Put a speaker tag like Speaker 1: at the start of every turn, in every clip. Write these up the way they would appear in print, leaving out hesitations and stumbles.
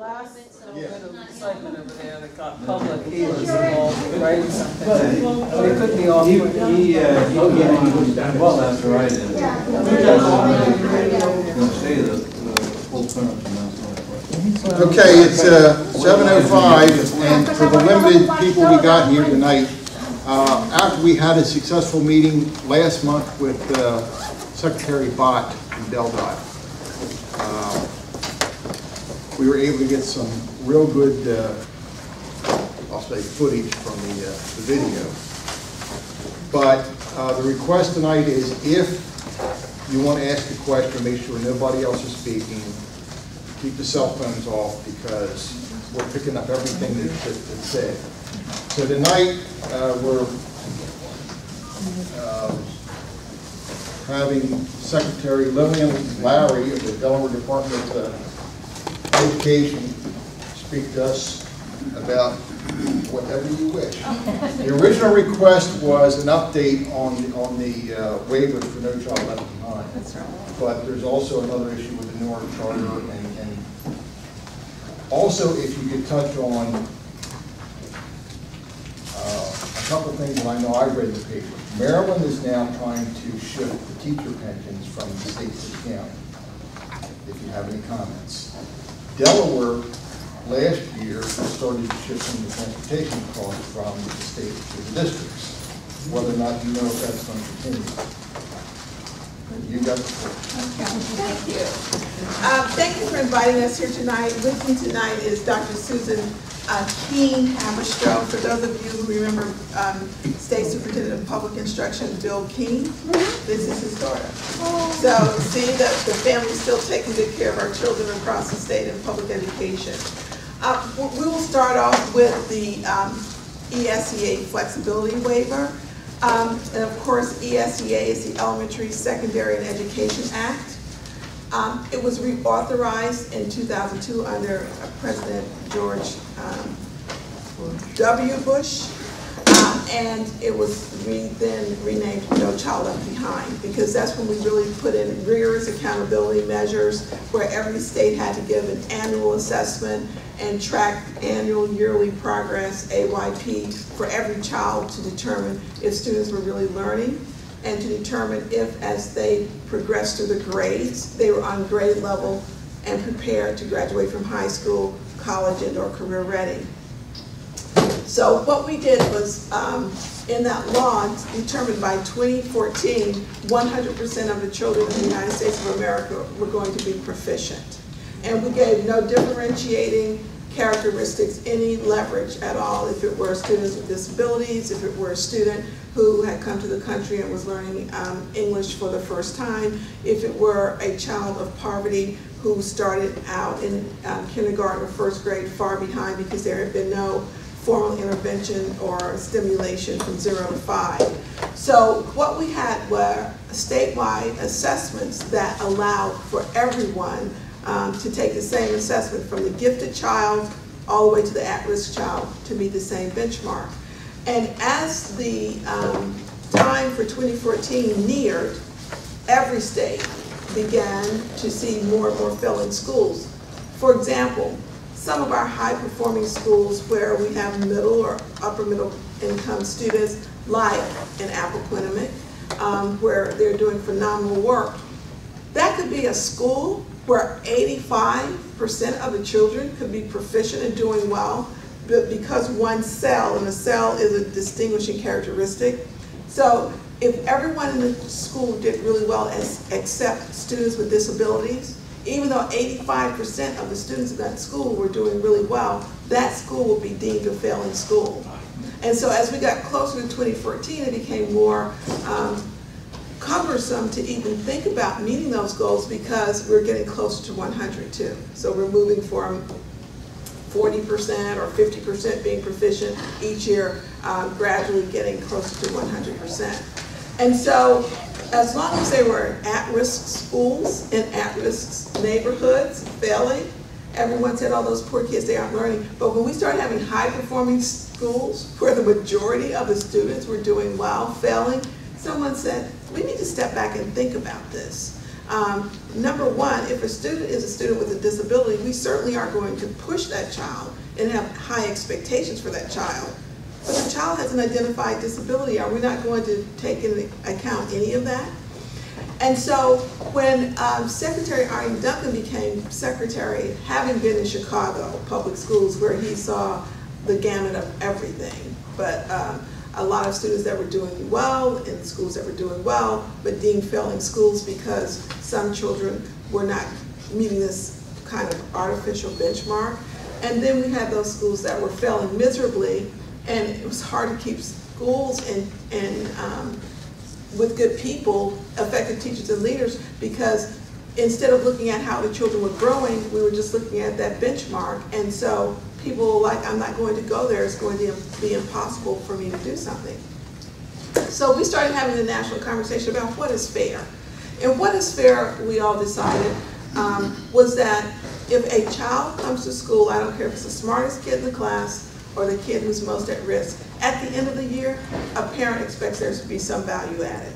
Speaker 1: last little bit of excitement over there that got public, he was involved in writing something. But it could be all
Speaker 2: well, that's right. You'll see the full turn-up announcement.
Speaker 3: Okay, it's 7:05, and for the limited people we got here tonight, after we had a successful meeting last month with Secretary Bott in Delaware, we were able to get some real good, I'll say, footage from the video. But the request tonight is, if you want to ask a question, make sure nobody else is speaking. Keep the cell phones off, because we're picking up everything that's said. So tonight we're having Secretary Lillian Lowery of the Delaware Department of Education speak to us about whatever you wish. The original request was an update on the waivers for No Child Left Behind.
Speaker 1: That's right.
Speaker 3: But there's also another issue with the Newark Charter, and also if you could touch on a couple of things that I know I've read in the paper. Maryland is now trying to shift the teacher pensions from the state to the county, if you have any comments. Delaware last year started shifting the transportation costs from the state to the districts. Whether or not you know if that's going to continue. You got the floor.
Speaker 4: Okay, thank you. Thank you for inviting us here tonight. With me tonight is Dr. Susan Keene Hammerstro. For those of you who remember State Superintendent of Public Instruction, Bill Keene, this is his daughter. So see that the family's still taking good care of our children across the state in public education. We will start off with the ESEA flexibility waiver. And of course, ESEA is the Elementary, Secondary, and Education Act. It was reauthorized in 2002 under President George W. Bush, and it was then renamed No Child Left Behind, because that's when we really put in rigorous accountability measures where every state had to give an annual assessment and track annual yearly progress, AYP, for every child to determine if students were really learning, and to determine if, as they progressed through the grades, they were on grade level and prepared to graduate from high school, college, and or career ready. So what we did was, in that law, determined by 2014, 100% of the children in the United States of America were going to be proficient. And we gave no differentiating characteristics, any leverage at all, if it were students with disabilities, if it were a student who had come to the country and was learning English for the first time, if it were a child of poverty who started out in kindergarten or first grade far behind because there had been no formal intervention or stimulation from 0 to 5. So what we had were statewide assessments that allowed for everyone to take the same assessment, from the gifted child all the way to the at-risk child, to meet the same benchmark. And as the time for 2014 neared, every state began to see more and more failing schools. For example, some of our high-performing schools where we have middle or upper middle income students, like in Appoquinimink, where they're doing phenomenal work. That could be a school where 85% of the children could be proficient and doing well, but because one cell, and a cell is a distinguishing characteristic. So if everyone in the school did really well, except students with disabilities, even though 85% of the students in that school were doing really well, that school will be deemed a failing school. And so as we got closer to 2014, it became more cumbersome to even think about meeting those goals, because we're getting closer to 100 too. So we're moving from 40% or 50% being proficient each year, gradually getting closer to 100%. And so as long as they were at-risk schools in at-risk neighborhoods failing, everyone said, oh, those poor kids, they aren't learning. But when we started having high-performing schools where the majority of the students were doing well, failing, someone said, we need to step back and think about this. Number one, if a student is a student with a disability, we certainly are going to push that child and have high expectations for that child. But the child has an identified disability. Are we not going to take into account any of that? And so when Secretary Arnie Duncan became secretary, having been in Chicago public schools where he saw the gamut of everything, but a lot of students that were doing well in schools that were doing well, but deemed failing schools because some children were not meeting this kind of artificial benchmark. And then we had those schools that were failing miserably, and it was hard to keep schools and with good people, effective teachers and leaders, because instead of looking at how the children were growing, we were just looking at that benchmark. And so people were like, I'm not going to go there, it's going to be impossible for me to do something. So we started having a national conversation about what is fair. And what is fair, we all decided, was that if a child comes to school, I don't care if it's the smartest kid in the class or the kid who's most at risk, at the end of the year, a parent expects there to be some value added.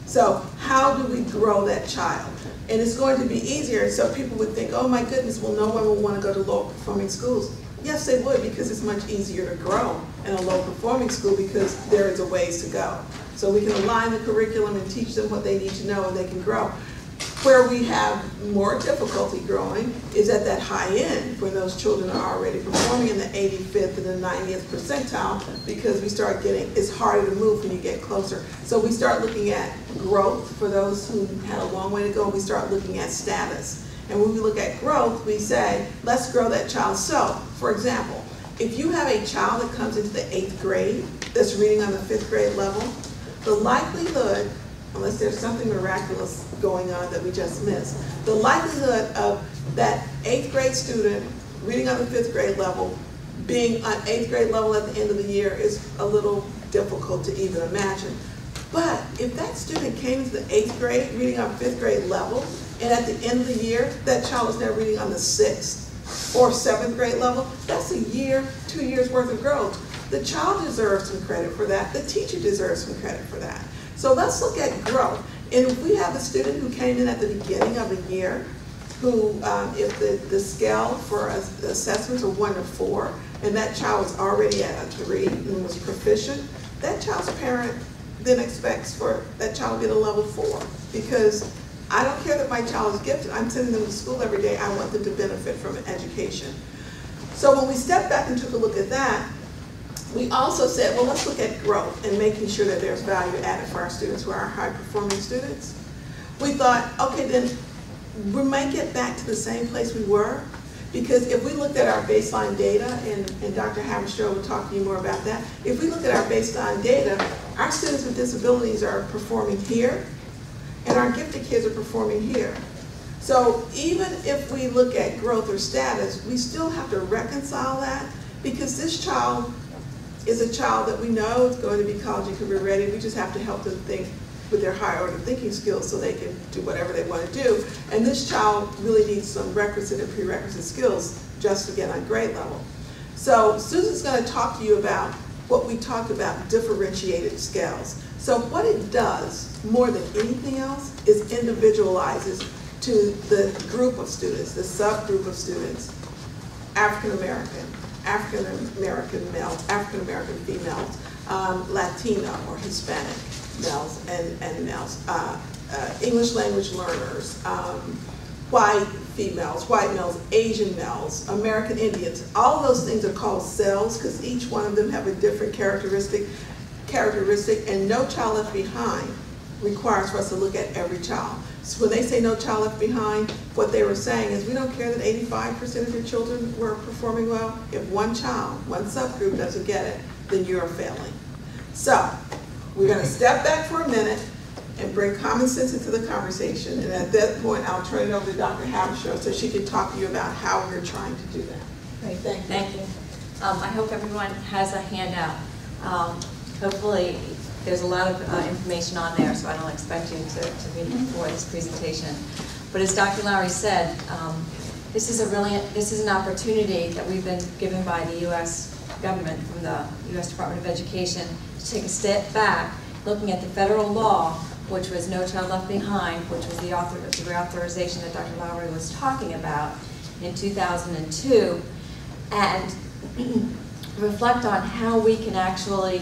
Speaker 4: So how do we grow that child? And it's going to be easier, so people would think, oh my goodness, well no one will want to go to low performing schools. Yes, they would, because it's much easier to grow in a low performing school because there is a ways to go. So we can align the curriculum and teach them what they need to know and they can grow. Where we have more difficulty growing is at that high end, when those children are already performing in the 85th and the 90th percentile, because we start getting, it's harder to move when you get closer. So we start looking at growth for those who had a long way to go. We start looking at status. And when we look at growth, we say, let's grow that child. So, for example, if you have a child that comes into the 8th grade that's reading on the 5th grade level, the likelihood, unless there's something miraculous going on that we just missed, the likelihood of that 8th grade student reading on the 5th grade level being on 8th grade level at the end of the year is a little difficult to even imagine. But if that student came into the 8th grade reading on 5th grade level, and at the end of the year, that child is now reading on the 6th or 7th grade level, that's a year, 2 years worth of growth. The child deserves some credit for that. The teacher deserves some credit for that. So let's look at growth. And if we have a student who came in at the beginning of the year, who, if the scale for assessments are 1 to 4, and that child was already at a 3 and was proficient, that child's parent then expects for that child to get a level 4. Because I don't care that my child is gifted, I'm sending them to school every day, I want them to benefit from an education. So when we stepped back and took a look at that, we also said, well, let's look at growth and making sure that there's value added for our students who are our high-performing students. We thought, okay, then we might get back to the same place we were, because if we looked at our baseline data, and Dr. Haberstroh will talk to you more about that, if we look at our baseline data, our students with disabilities are performing here, and our gifted kids are performing here. So even if we look at growth or status, we still have to reconcile that, because this child is a child that we know is going to be college and career ready. We just have to help them think with their higher order thinking skills so they can do whatever they want to do. And this child really needs some requisite and prerequisite skills just to get on grade level. So Susan's going to talk to you about what we talked about, differentiated scales. So what it does more than anything else is individualizes to the group of students, the subgroup of students, African American, African American males, African American females, Latino or Hispanic males and males, English language learners, white females, white males, Asian males, American Indians. All of those things are called cells because each one of them have a different characteristic, and No Child Left Behind requires for us to look at every child. So when they say No Child Left Behind, what they were saying is we don't care that 85% of your children were performing well. If one child, one subgroup doesn't get it, then you're failing. So we're going to step back for a minute and bring common sense into the conversation. And at that point, I'll turn it over to Dr. Haberstroh so she can talk to you about how we're trying to do that.
Speaker 5: Great,
Speaker 4: Thank you.
Speaker 5: thank you. I hope everyone has a handout. Hopefully, there's a lot of information on there, so I don't expect you to read it before this presentation. But as Dr. Lowery said, this is an opportunity that we've been given by the U.S. government, from the U.S. Department of Education, to take a step back, looking at the federal law which was No Child Left Behind, which was the reauthorization that Dr. Lowery was talking about in 2002, and reflect on how we can actually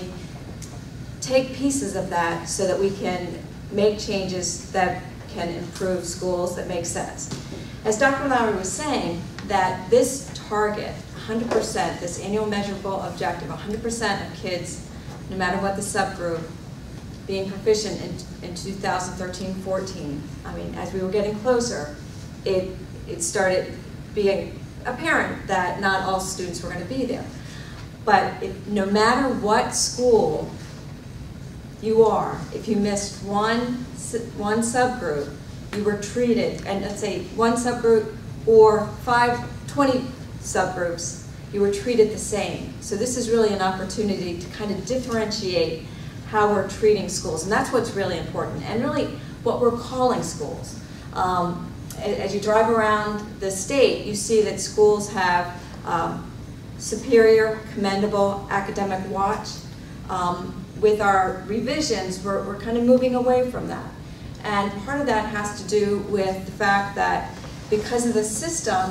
Speaker 5: take pieces of that so that we can make changes that can improve schools that make sense. As Dr. Lowery was saying, that this target, 100%, this annual measurable objective, 100% of kids, no matter what the subgroup, being proficient in 2013-14, I mean, as we were getting closer, it started being apparent that not all students were going to be there. But no matter what school you are, if you missed one subgroup, you were treated, and let's say one subgroup or 20 subgroups, you were treated the same. So this is really an opportunity to kind of differentiate how we're treating schools, and that's what's really important, and really what we're calling schools. As you drive around the state, you see that schools have superior, commendable, academic watch. With our revisions, we're kind of moving away from that. And part of that has to do with the fact that because of the system,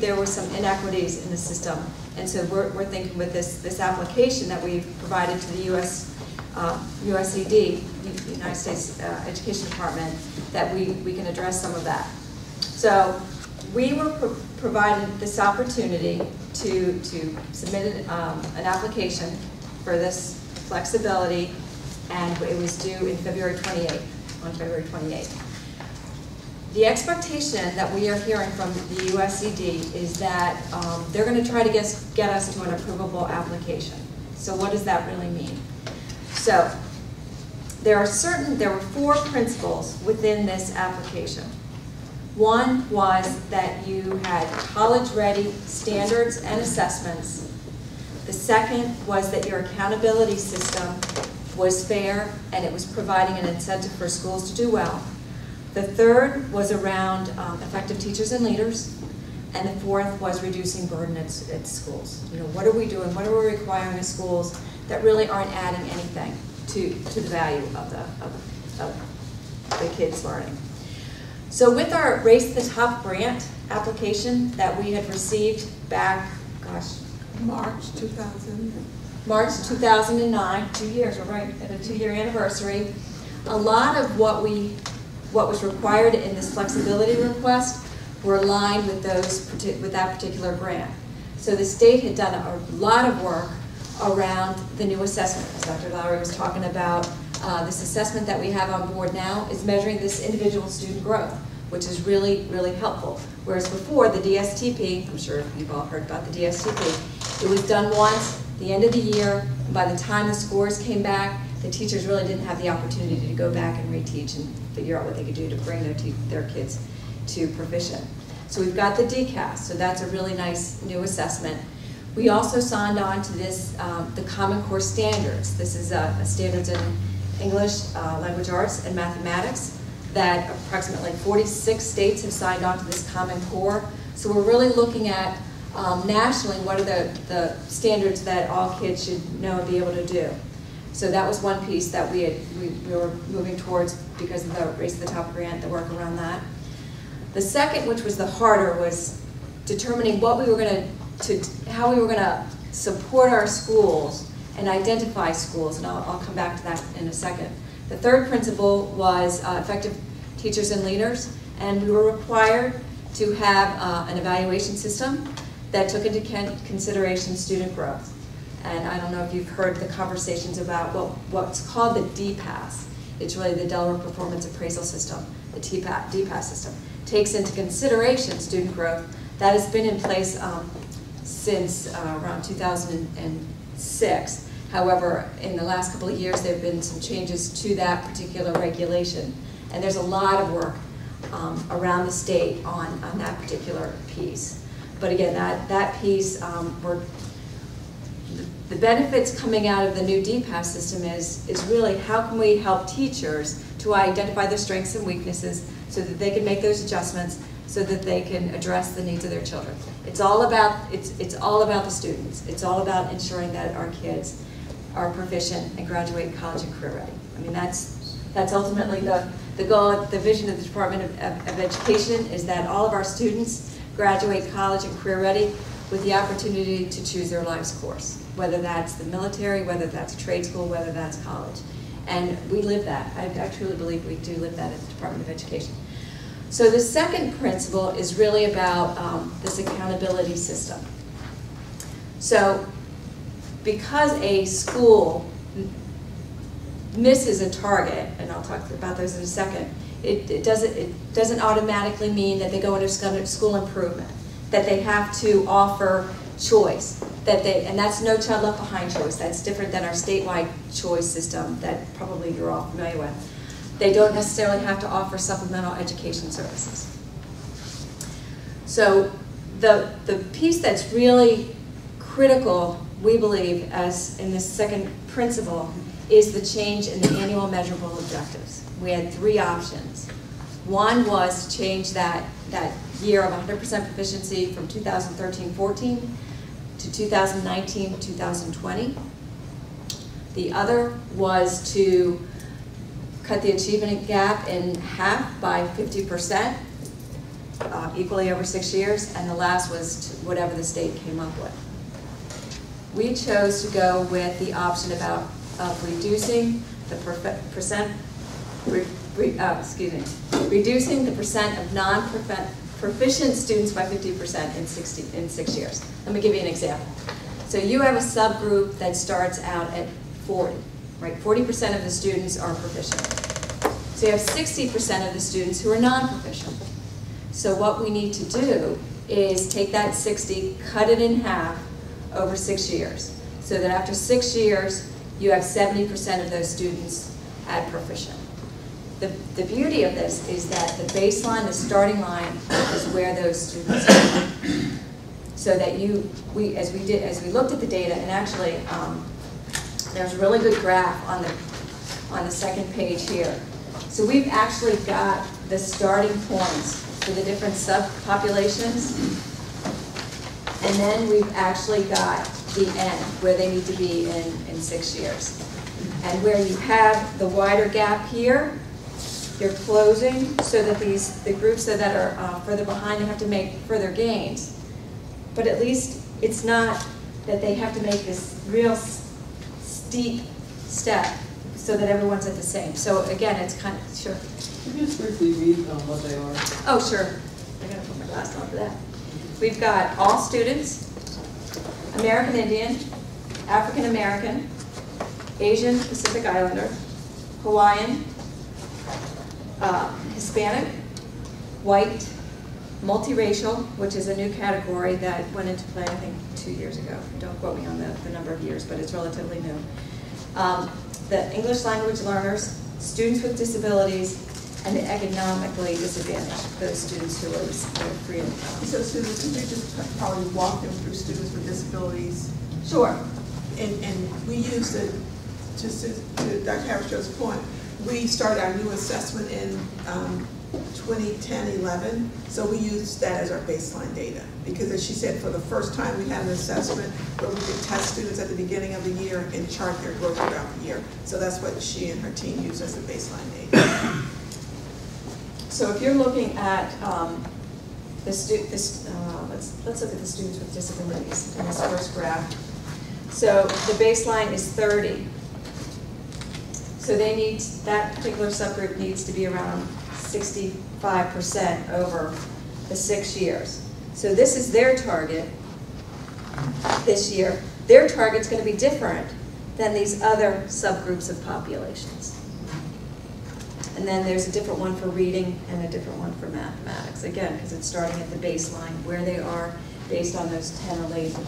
Speaker 5: there were some inequities in the system. And so we're thinking with this application that we've provided to the USED, United States Education Department, that we can address some of that. So we were provided this opportunity to submit an application for this flexibility, and it was due in February 28th, on February 28th. The expectation that we are hearing from the USED is that they're going to try to get us to an approvable application. So what does that really mean? So there were 4 principles within this application. One was that you had college-ready standards and assessments. The second was that your accountability system was fair and it was providing an incentive for schools to do well. The third was around effective teachers and leaders. And the fourth was reducing burden at schools. You know, what are we doing? What are we requiring of schools that really aren't adding anything to the value of the kids' learning? So with our Race to the Top grant application that we had received back, gosh,
Speaker 4: March 2000.
Speaker 5: March 2009, 2 years, we're right at a 2-year anniversary. A lot of what was required in this flexibility request were aligned with that particular grant. So the state had done a lot of work around the new assessment. As Dr. Lowery was talking about, this assessment that we have on board now is measuring this individual student growth, which is really, really helpful. Whereas before, the DSTP, I'm sure you've all heard about the DSTP, it was done once, the end of the year, and by the time the scores came back, the teachers really didn't have the opportunity to go back and reteach and figure out what they could do to bring their kids to proficient. So we've got the DCAS, so that's a really nice new assessment. We also signed on to this, the Common Core Standards. This is standards in English, language arts, and mathematics that approximately 46 states have signed on to this Common Core. So we're really looking at nationally what are the standards that all kids should know and be able to do. So that was one piece that we were moving towards because of the Race to the Top grant, the work around that. The second, which was the harder, was determining what we were going how we were going to support our schools and identify schools, and I'll come back to that in a second. The third principle was effective teachers and leaders, and we were required to have an evaluation system that took into consideration student growth. And I don't know if you've heard the conversations about what's called the DPAS. It's really the Delaware Performance Appraisal System, the DPAS system. Takes into consideration student growth. That has been in place since around 2006. However, in the last couple of years, there have been some changes to that particular regulation. And there's a lot of work around the state on that particular piece. But again, that piece, the benefits coming out of the new DPAS system is really how can we help teachers to identify their strengths and weaknesses so that they can make those adjustments so that they can address the needs of their children. It's all about the students. It's all about ensuring that our kids are proficient and graduate college and career ready. I mean, that's That's ultimately the goal, the vision of the Department of Education is that all of our students graduate college and career ready with the opportunity to choose their life's course, whether that's the military, whether that's a trade school, whether that's college. And we live that. I truly believe we do live that at the Department of Education. So the second principle is really about this accountability system. So because a school misses a target, and I'll talk about those in a second, it doesn't automatically mean that they go into school improvement, that they have to offer choice, and that's No Child Left Behind choice. That's different than our statewide choice system that probably you're all familiar with. They don't necessarily have to offer supplemental education services. So the piece that's really critical, we believe, as in this second principle, is the change in the annual measurable objectives. We had 3 options. One was to change that year of 100% proficiency from 2013-14 to 2019-2020. The other was to cut the achievement gap in half by 50%, equally over 6 years, and the last was to whatever the state came up with. We chose to go with the option of reducing the reducing the percent of non-proficient students by 50% in 6 years. Let me give you an example. So you have a subgroup that starts out at 40, right? 40% of the students are proficient. So you have 60% of the students who are non-proficient. So what we need to do is take that 60, cut it in half over 6 years, so that after 6 years, you have 70% of those students at proficient. The beauty of this is that the baseline, the starting line, is where those students are. So that as we looked at the data, and actually there's a really good graph on the second page here. So we've actually got the starting points for the different subpopulations, and then we've actually got the end, where they need to be in 6 years. And where you have the wider gap here, you're closing so that the groups that are further behind, they have to make further gains. But at least it's not that they have to make this real steep step so that everyone's at the same. So again, it's kind of, sure.
Speaker 1: Can you just briefly read what they are?
Speaker 5: Oh, sure. I'm going to put my glasses on for that. We've got all students, American Indian, African American, Asian Pacific Islander, Hawaiian, Hispanic, white, multiracial, which is a new category that went into play, I think, 2 years ago. Don't quote me on the number of years, but it's relatively new. The English language learners, students with disabilities, and the economically disadvantaged, those students who are free and
Speaker 4: So Susan, could you just probably walk them through students with disabilities?
Speaker 5: Sure.
Speaker 4: And we used it, just to Dr. Havershaw's point, we started our new assessment in 2010-11, so we used that as our baseline data. Because as she said, for the first time we had an assessment where we could test students at the beginning of the year and chart their growth throughout the year. So that's what she and her team used as the baseline data.
Speaker 5: So if you're looking at let's look at the students with disabilities in this first graph. So the baseline is 30. So that particular subgroup needs to be around 65% over the 6 years. So this is their target this year. Their target's going to be different than these other subgroups of populations. And then there's a different one for reading and a different one for mathematics. Again, because it's starting at the baseline, where they are based on those 10 or 11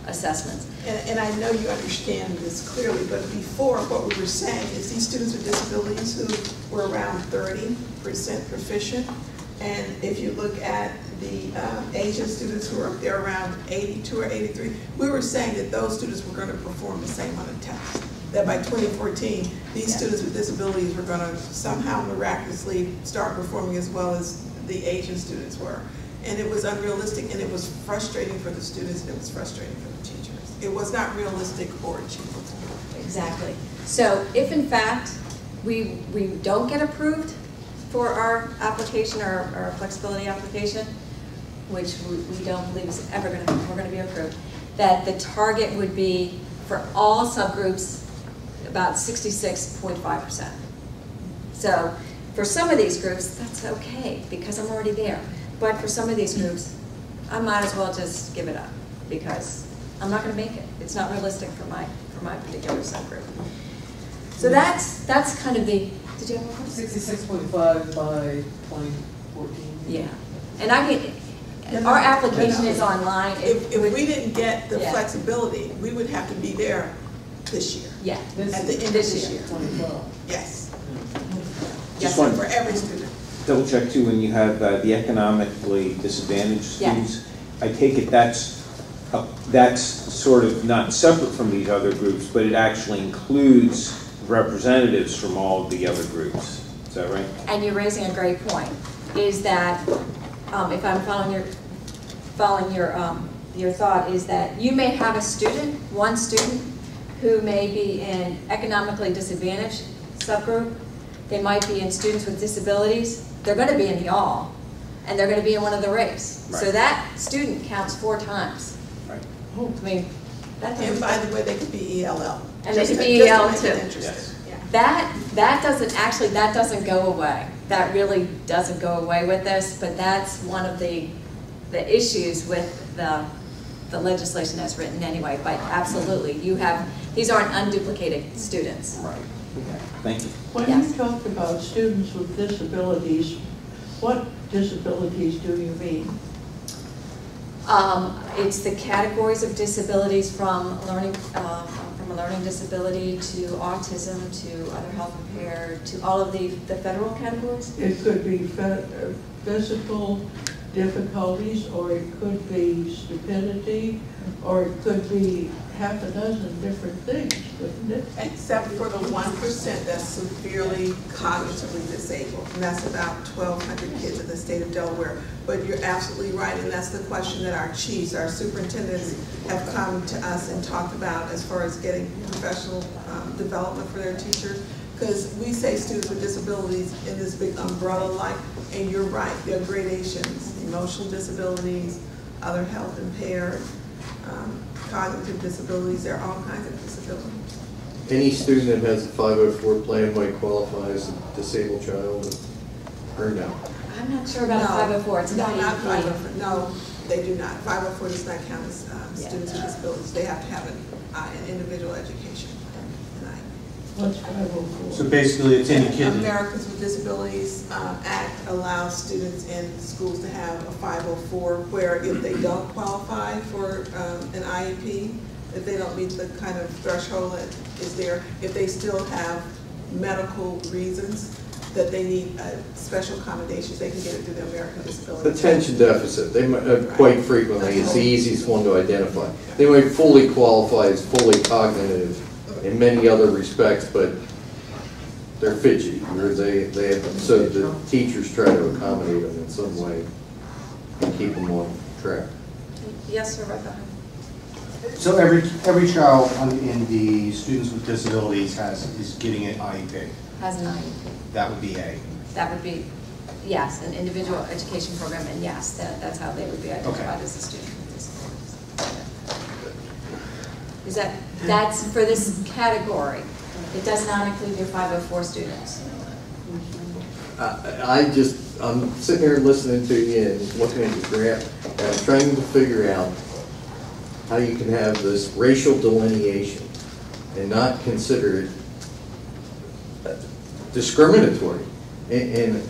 Speaker 5: assessments.
Speaker 4: And I know you understand this clearly, but before what we were saying is these students with disabilities who were around 30% proficient, and if you look at the Asian students who are up there around 82 or 83, we were saying that those students were going to perform the same on a test. That by 2014, these students with disabilities were going to somehow miraculously start performing as well as the Asian students were. And it was unrealistic, and it was frustrating for the students, and it was frustrating for the teachers. It was not realistic or achievable.
Speaker 5: Exactly. So if in fact we don't get approved for our application, our flexibility application, which we don't believe is ever going to be approved, that the target would be for all subgroups about 66.5%. So for some of these groups, that's okay because I'm already there. But for some of these groups, I might as well just give it up because I'm not going to make it. It's not realistic for my particular subgroup. So that's kind of the. Did you have one?
Speaker 1: 66.5 by 2014.
Speaker 5: Yeah, and our application is online.
Speaker 4: If we didn't get the
Speaker 5: Yeah.
Speaker 4: flexibility, we would have to be there this year.
Speaker 5: Yeah,
Speaker 4: At the end of this year.
Speaker 1: 2012.
Speaker 4: Yes.
Speaker 6: Just
Speaker 4: Yes,
Speaker 6: one
Speaker 4: for every student.
Speaker 6: double check too, when you have the economically disadvantaged
Speaker 5: Yeah.
Speaker 6: students, I take it that's sort of not separate from these other groups, but it actually includes representatives from all of the other groups. Is that right?
Speaker 5: and you're raising a great point. Is that if I'm following your thought, is that you may have one student who may be in economically disadvantaged subgroup. They might be in students with disabilities. They're going to be in the all, and they're going to be in one of the race.
Speaker 6: Right.
Speaker 5: So that student counts 4 times.
Speaker 6: Right.
Speaker 5: I mean, that
Speaker 4: And by the way, they could be ELL.
Speaker 5: And they could
Speaker 4: Just
Speaker 5: be
Speaker 4: to
Speaker 5: EL
Speaker 4: make it
Speaker 5: too.
Speaker 4: interesting.
Speaker 6: Yes.
Speaker 4: Yeah.
Speaker 5: that doesn't go away. That really doesn't go away with this, but that's one of the issues with the legislation as written anyway. But absolutely, these aren't unduplicated students.
Speaker 6: Right. Okay. Thank you.
Speaker 7: When
Speaker 5: Yes.
Speaker 7: you talk about students with disabilities, what disabilities do you mean?
Speaker 5: It's the categories of disabilities from a learning disability to autism to other health impaired to all of the federal categories.
Speaker 7: It could be physical difficulties, or it could be stupidity, or it could be half a dozen different things, couldn't it?
Speaker 4: Except for the 1% that's severely cognitively disabled, and that's about 1,200 kids in the state of Delaware. But you're absolutely right, and that's the question that our chiefs, our superintendents have come to us and talked about as far as getting professional development for their teachers. Because we say students with disabilities in this big umbrella like, and you're right, there are gradations, emotional disabilities, other health impaired, cognitive disabilities, there are all kinds of disabilities.
Speaker 2: Any student that has a 504 plan might qualify as a disabled child, or no?
Speaker 5: I'm not sure about a 504. It's not
Speaker 4: not
Speaker 5: IEP.
Speaker 4: 504. No, they do not. 504 does not count as
Speaker 5: Yeah.
Speaker 4: students with disabilities. They have to have an individual education plan.
Speaker 7: What's 504?
Speaker 8: So basically, it's any kid that,
Speaker 4: Americans with Disabilities Act allows students in schools to have a 504, where if they don't qualify for an IEP, if they don't meet the kind of threshold that is there, if they still have medical reasons that they need special accommodations, they can get it through the American Disabilities Act.
Speaker 2: Attention deficit, they might, quite frequently, it's the easiest one to identify. They might fully qualify as fully cognitive in many other respects, but they're fidgety, or they have, so the teachers try to accommodate them in some way and keep them on track.
Speaker 5: Yes, Rebecca.
Speaker 8: so every child in the students with disabilities is getting an IEP.
Speaker 5: Has an IEP.
Speaker 8: That would be A.
Speaker 5: That would be, yes, an individual education program, and yes, that's how they would be identified as a student with disabilities. That's for this category. It does not include your 504 students.
Speaker 2: I'm sitting here listening to you and looking at the graph, and I'm trying to figure out how you can have this racial delineation and not consider it discriminatory. And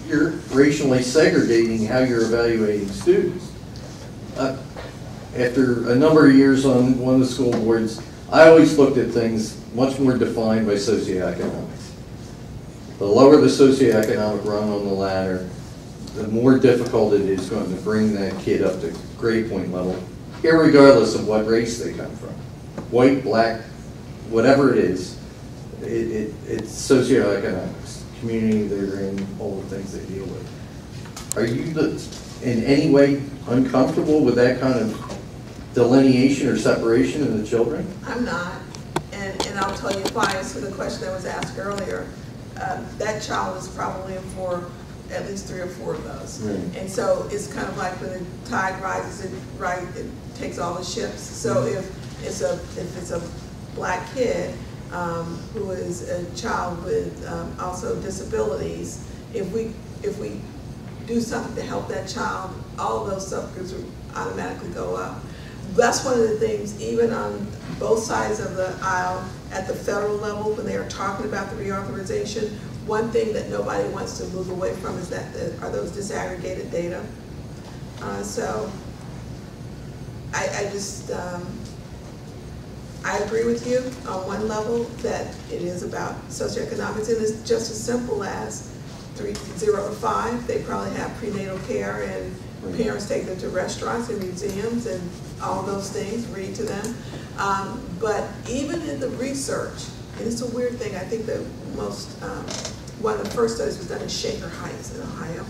Speaker 2: you're racially segregating how you're evaluating students. After a number of years on one of the school boards, I always looked at things much more defined by socioeconomics. The lower the socioeconomic rung on the ladder, the more difficult it is going to bring that kid up to grade point level, irregardless of what race they come from. White, black, whatever it is, it's socioeconomics, community they're in, all the things they deal with. Are you in any way uncomfortable with that kind of delineation or separation of the children?
Speaker 4: I'm not, and I'll tell you why, as to the question that was asked earlier, that child is probably in for at least 3 or 4 of those.
Speaker 2: Right.
Speaker 4: And so it's kind of like when the tide rises, it takes all the ships. So if it's a black kid who is a child with also disabilities, if we do something to help that child, all of those subgroups will automatically go up. That's one of the things, even on both sides of the aisle, at the federal level, when they are talking about the reauthorization, one thing that nobody wants to move away from is that are those disaggregated data. So I just, I agree with you on one level that it is about socioeconomics, and it's just as simple as 0 to 5. They probably have prenatal care, and parents take them to restaurants and museums and all those things, read to them. But even in the research, and it's a weird thing, I think the most, one of the first studies was done in Shaker Heights in Ohio.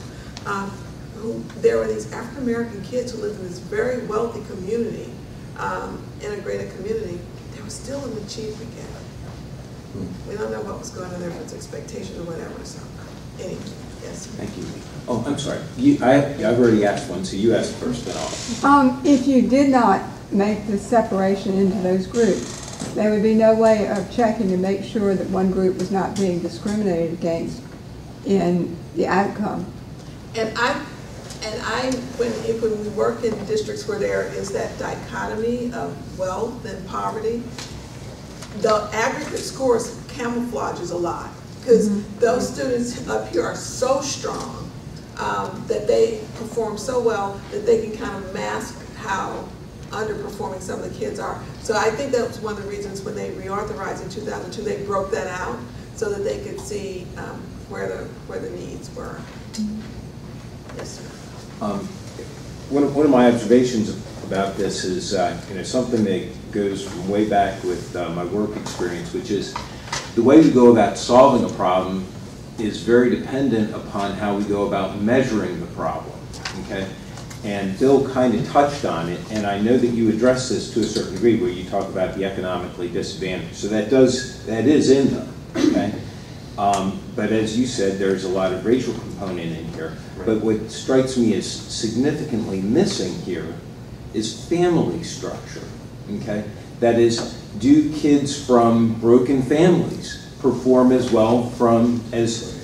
Speaker 4: There were these African-American kids who lived in this very wealthy community, integrated community. They were still in the achievement gap. We don't know what was going on there, if it's expectation or whatever, so anyway, yes.
Speaker 6: Thank you. Oh, I'm sorry. I've already asked one, so you asked first, then I'll.
Speaker 9: If you did not make the separation into those groups, there would be no way of checking to make sure that one group was not being discriminated against in the outcome. When we work in districts where there is that dichotomy of wealth and poverty, the aggregate scores camouflages a lot, because those students up here are so strong that they perform so well that they can kind of mask how underperforming some of the kids are. So I think that was one of the reasons when they reauthorized in 2002, they broke that out so that they could see where the needs were. Yes, sir.
Speaker 6: One of my observations about this is something that goes from way back with my work experience, which is the way we go about solving a problem is very dependent upon how we go about measuring the problem, okay? And Bill kind of touched on it, and I know that you address this to a certain degree where you talk about the economically disadvantaged. So that is in them, okay? But as you said, there's a lot of racial component in here. Right. But what strikes me as significantly missing here is family structure, okay? That is, do kids from broken families perform as well as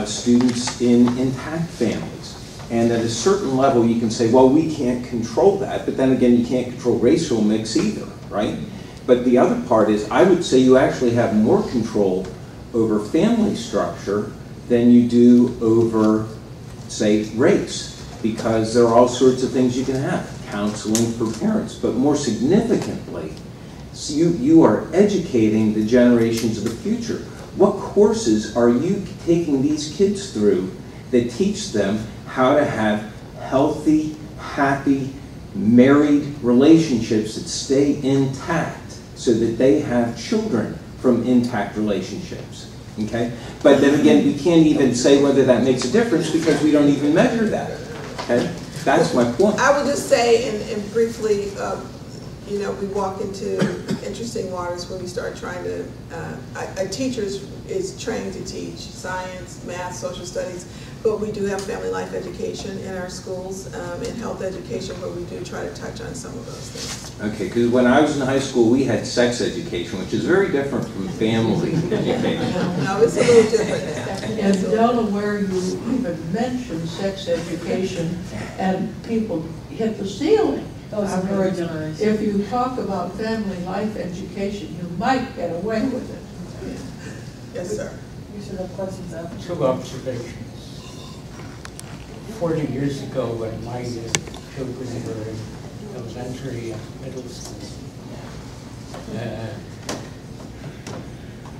Speaker 6: students in intact families? And at a certain level, you can say, well, we can't control that, but then again, you can't control racial mix either, right? But the other part is, I would say you actually have more control over family structure than you do over, say, race, because there are all sorts of things you can have, counseling for parents, but more significantly, you are educating the generations of the future. What courses are you taking these kids through that teach them how to have healthy, happy, married relationships that stay intact so that they have children from intact relationships, okay? But then again, we can't even say whether that makes a difference because we don't even measure that, okay? That's my point.
Speaker 4: I would just say, and briefly, we walk into interesting waters when we start trying to, a teacher is trained to teach science, math, social studies, but we do have family life education in our schools and health education where we do try to touch on some of those things.
Speaker 6: Okay, because when I was in high school, we had sex education, which is very different from family education.
Speaker 4: No, it's a little different now.
Speaker 7: In Delaware, you even mentioned sex education and people hit the ceiling.
Speaker 1: Those are very generous.
Speaker 7: If you talk about family life education, you might get away with it.
Speaker 4: Yes, sir.
Speaker 1: You should have questions after.
Speaker 10: 2 observations. 40 years ago, when my children were in elementary and middle school,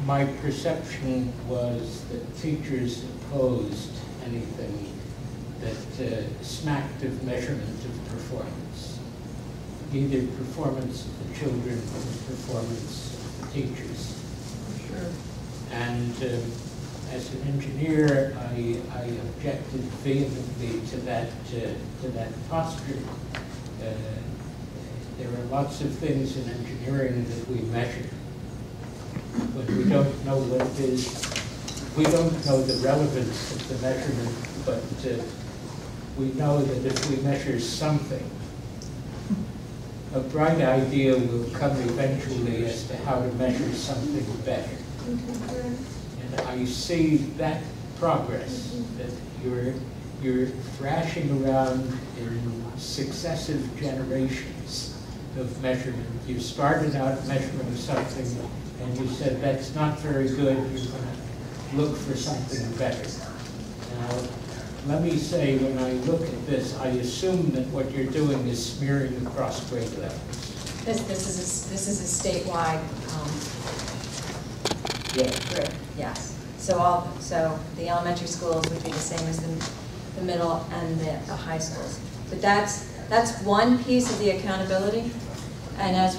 Speaker 10: my perception was that teachers opposed anything that smacked of measurement of performance, either performance of the children or performance of the teachers.
Speaker 7: Sure.
Speaker 10: And as an engineer, I objected vehemently to that posture. There are lots of things in engineering that we measure. when we don't know what it is. We don't know the relevance of the measurement, but we know that if we measure something, a bright idea will come eventually as to how to measure something better. And I see that progress, that you're thrashing around in successive generations of measurement. You started out measuring something and you said, that's not very good, you're going to look for something better. Now, let me say, when I look at this, I assume that what you're doing is smearing across grade levels.
Speaker 5: This is a statewide group, yes. So the elementary schools would be the same as the middle and the high schools. But that's one piece of the accountability. And as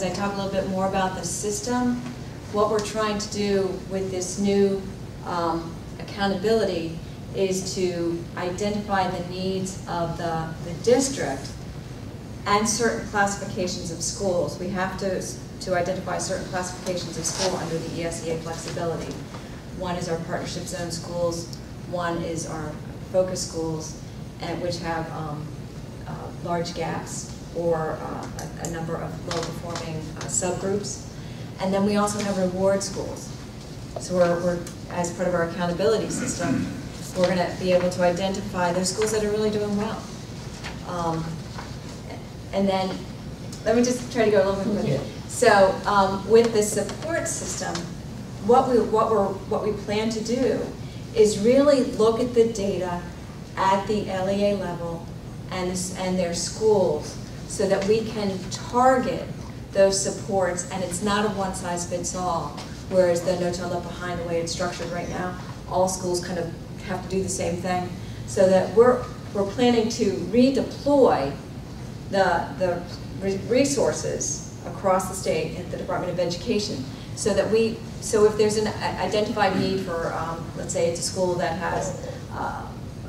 Speaker 5: I talk a little bit more about the system, what we're trying to do with this new accountability is to identify the needs of the district and certain classifications of schools. We have to identify certain classifications of school under the ESEA flexibility. One is our partnership zone schools, one is our focus schools, which have large gaps or a number of low-performing subgroups. And then we also have reward schools. So we're as part of our accountability system, we're going to be able to identify those schools that are really doing well. And then, let me just try to go a little bit further. So with the support system, what we plan to do is really look at the data at the LEA level and their schools so that we can target those supports, and it's not a one-size-fits-all, whereas the No Child Left Behind, the way it's structured right now, all schools kind of have to do the same thing, so that we're planning to redeploy the resources across the state at the Department of Education, so if there's an identified need for, let's say it's a school that has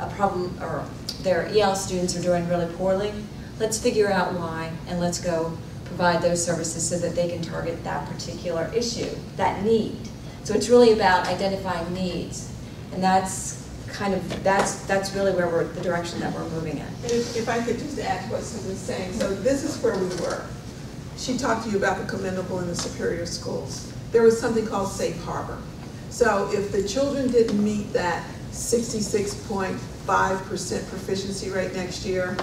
Speaker 5: a problem, or their EL students are doing really poorly, let's figure out why, and let's go provide those services so that they can target that particular issue, that need. So it's really about identifying needs, and that's really where the direction that we're moving in.
Speaker 9: And if I could just add to what Susan's saying, so this is where we were. She talked to you about the commendable and the superior schools. There was something called safe harbor. So if the children didn't meet that 66.5% proficiency rate next year,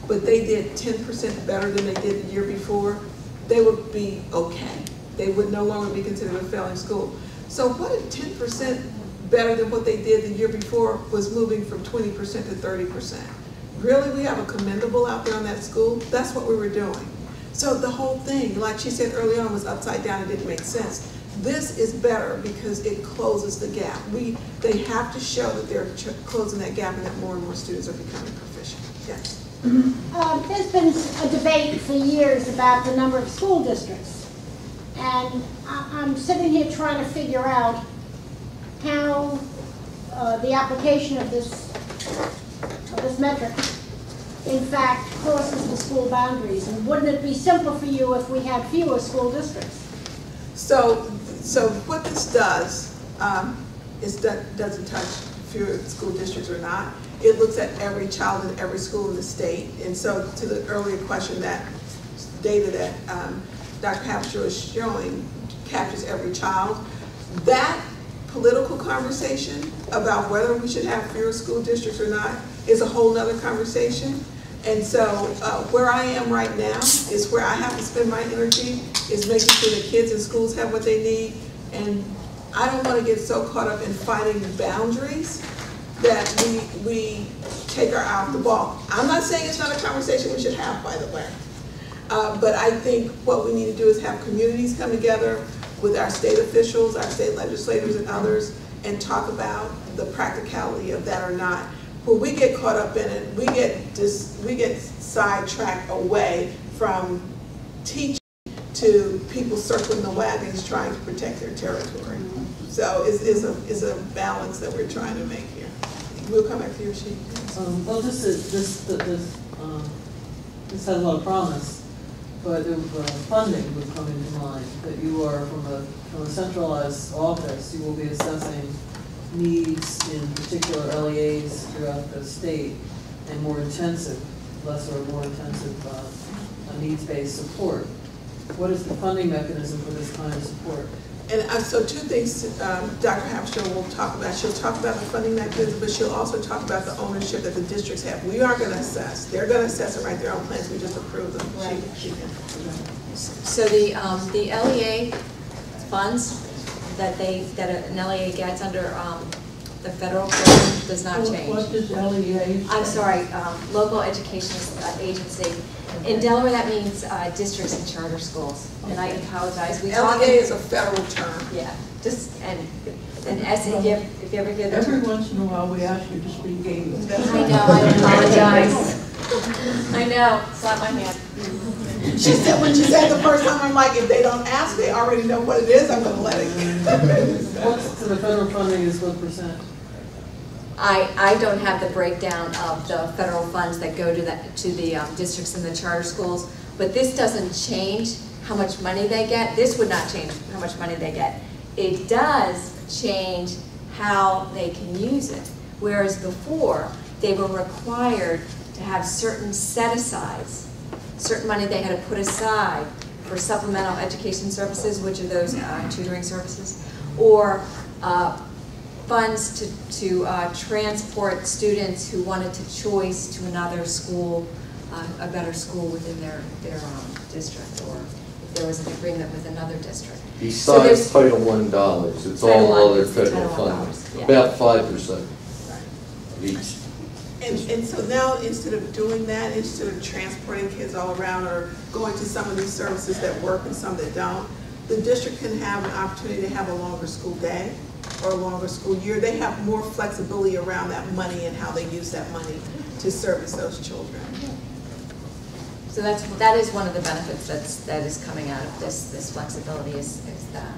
Speaker 9: but they did 10% better than they did the year before, they would be okay. They would no longer be considered a failing school. So what if 10% better than what they did the year before was moving from 20% to 30%? Really, we have a commendable out there on that school? That's what we were doing. So the whole thing, like she said early on, was upside down and didn't make sense. This is better because it closes the gap. They have to show that they're closing that gap and that more and more students are becoming proficient. Yes.
Speaker 11: There's been a debate for years about the number of school districts. And I'm sitting here trying to figure out how the application of this metric in fact crosses the school boundaries. And wouldn't it be simpler for you if we had fewer school districts?
Speaker 9: So what this does is that doesn't touch fewer school districts or not. It looks at every child in every school in the state. And so to the earlier question, that data that Dr. Hapshaw is showing captures every child. That political conversation about whether we should have fewer school districts or not is a whole nother conversation. And so where I am right now is where I have to spend my energy is making sure the kids in schools have what they need. And I don't want to get so caught up in fighting boundaries that we take our eye off the ball. I'm not saying it's not a conversation we should have, by the way. But I think what we need to do is have communities come together with our state officials, our state legislators and others, and talk about the practicality of that or not. When we get caught up in it, we get sidetracked away from teaching to people circling the wagons trying to protect their territory. So it's a balance that we're trying to make here. We'll come back to your sheet.
Speaker 1: Well, this has a lot of promise. but funding would come into mind, that you are from a centralized office, you will be assessing needs in particular LEAs throughout the state and more intensive needs-based support. What is the funding mechanism for this kind of support?
Speaker 9: And so two things Dr. Hapshaw will talk about. She'll talk about the funding mechanism, but she'll also talk about the ownership that the districts have. We aren't going to assess. They're going to assess and write their own plans. We just approve them.
Speaker 5: Right.
Speaker 9: She can.
Speaker 5: So the LEA funds that an LEA gets under the federal program does not change.
Speaker 7: What does LEA?
Speaker 5: I'm sorry, local education agency. In Delaware, that means districts and charter schools. And I apologize.
Speaker 9: LEA is a federal term.
Speaker 5: Yeah, just and SE, if you ever hear the
Speaker 7: Every
Speaker 5: term.
Speaker 7: once in a while, we ask you to speak English.
Speaker 5: I know, I apologize. I know, slap my hand.
Speaker 9: She said, when she said the first time, I'm like, if they don't ask, they already know what it is, I'm going to let it go.
Speaker 1: So the federal funding is what percent?
Speaker 5: I don't have the breakdown of the federal funds that go to the districts and the charter schools, but this doesn't change how much money they get. This would not change how much money they get. It does change how they can use it, whereas before they were required to have certain set-asides, certain money they had to put aside for supplemental education services, which are those tutoring services, or funds to transport students who wanted to choice to another school, a better school within their district, or if there was an agreement with another district.
Speaker 2: Besides Title I dollars, it's all other federal funds,
Speaker 5: yeah.
Speaker 2: about 5% of each.
Speaker 9: And so now, instead of doing that, instead of transporting kids all around or going to some of these services that work and some that don't, the district can have an opportunity to have a longer school day or a longer school year. They have more flexibility around that money and how they use that money to service those children.
Speaker 5: So that is one of the benefits that is coming out of this flexibility is that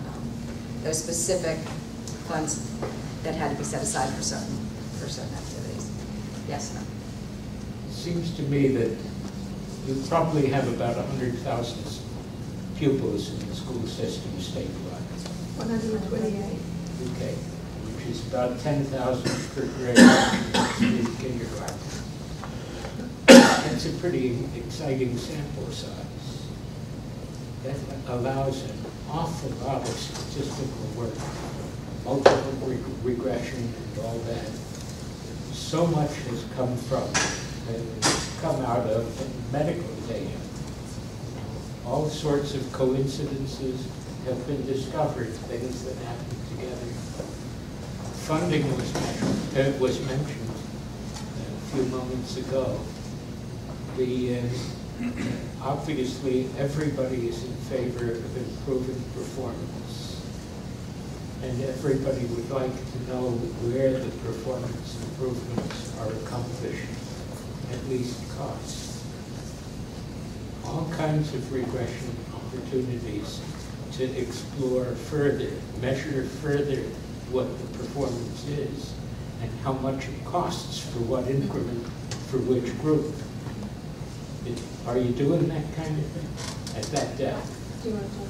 Speaker 5: those specific funds that had to be set aside for certain activities. Yes, ma'am.
Speaker 10: It seems to me that you probably have about 100,000 pupils in the school system statewide.
Speaker 9: 128.
Speaker 10: Okay, which is about 10,000 per grade in kindergarten. That's a pretty exciting sample size. That allows an awful lot of statistical work, multiple regression and all that. So much has come out of medical data. All sorts of coincidences have been discovered, things that happen together. Funding was mentioned a few moments ago. Obviously, everybody is in favor of improving performance, and everybody would like to know where the performance improvements are accomplished, at least cost. All kinds of regression opportunities to explore further, measure further what the performance is and how much it costs for what increment for which group. Are you doing that kind of thing at that depth?
Speaker 5: Do you want to talk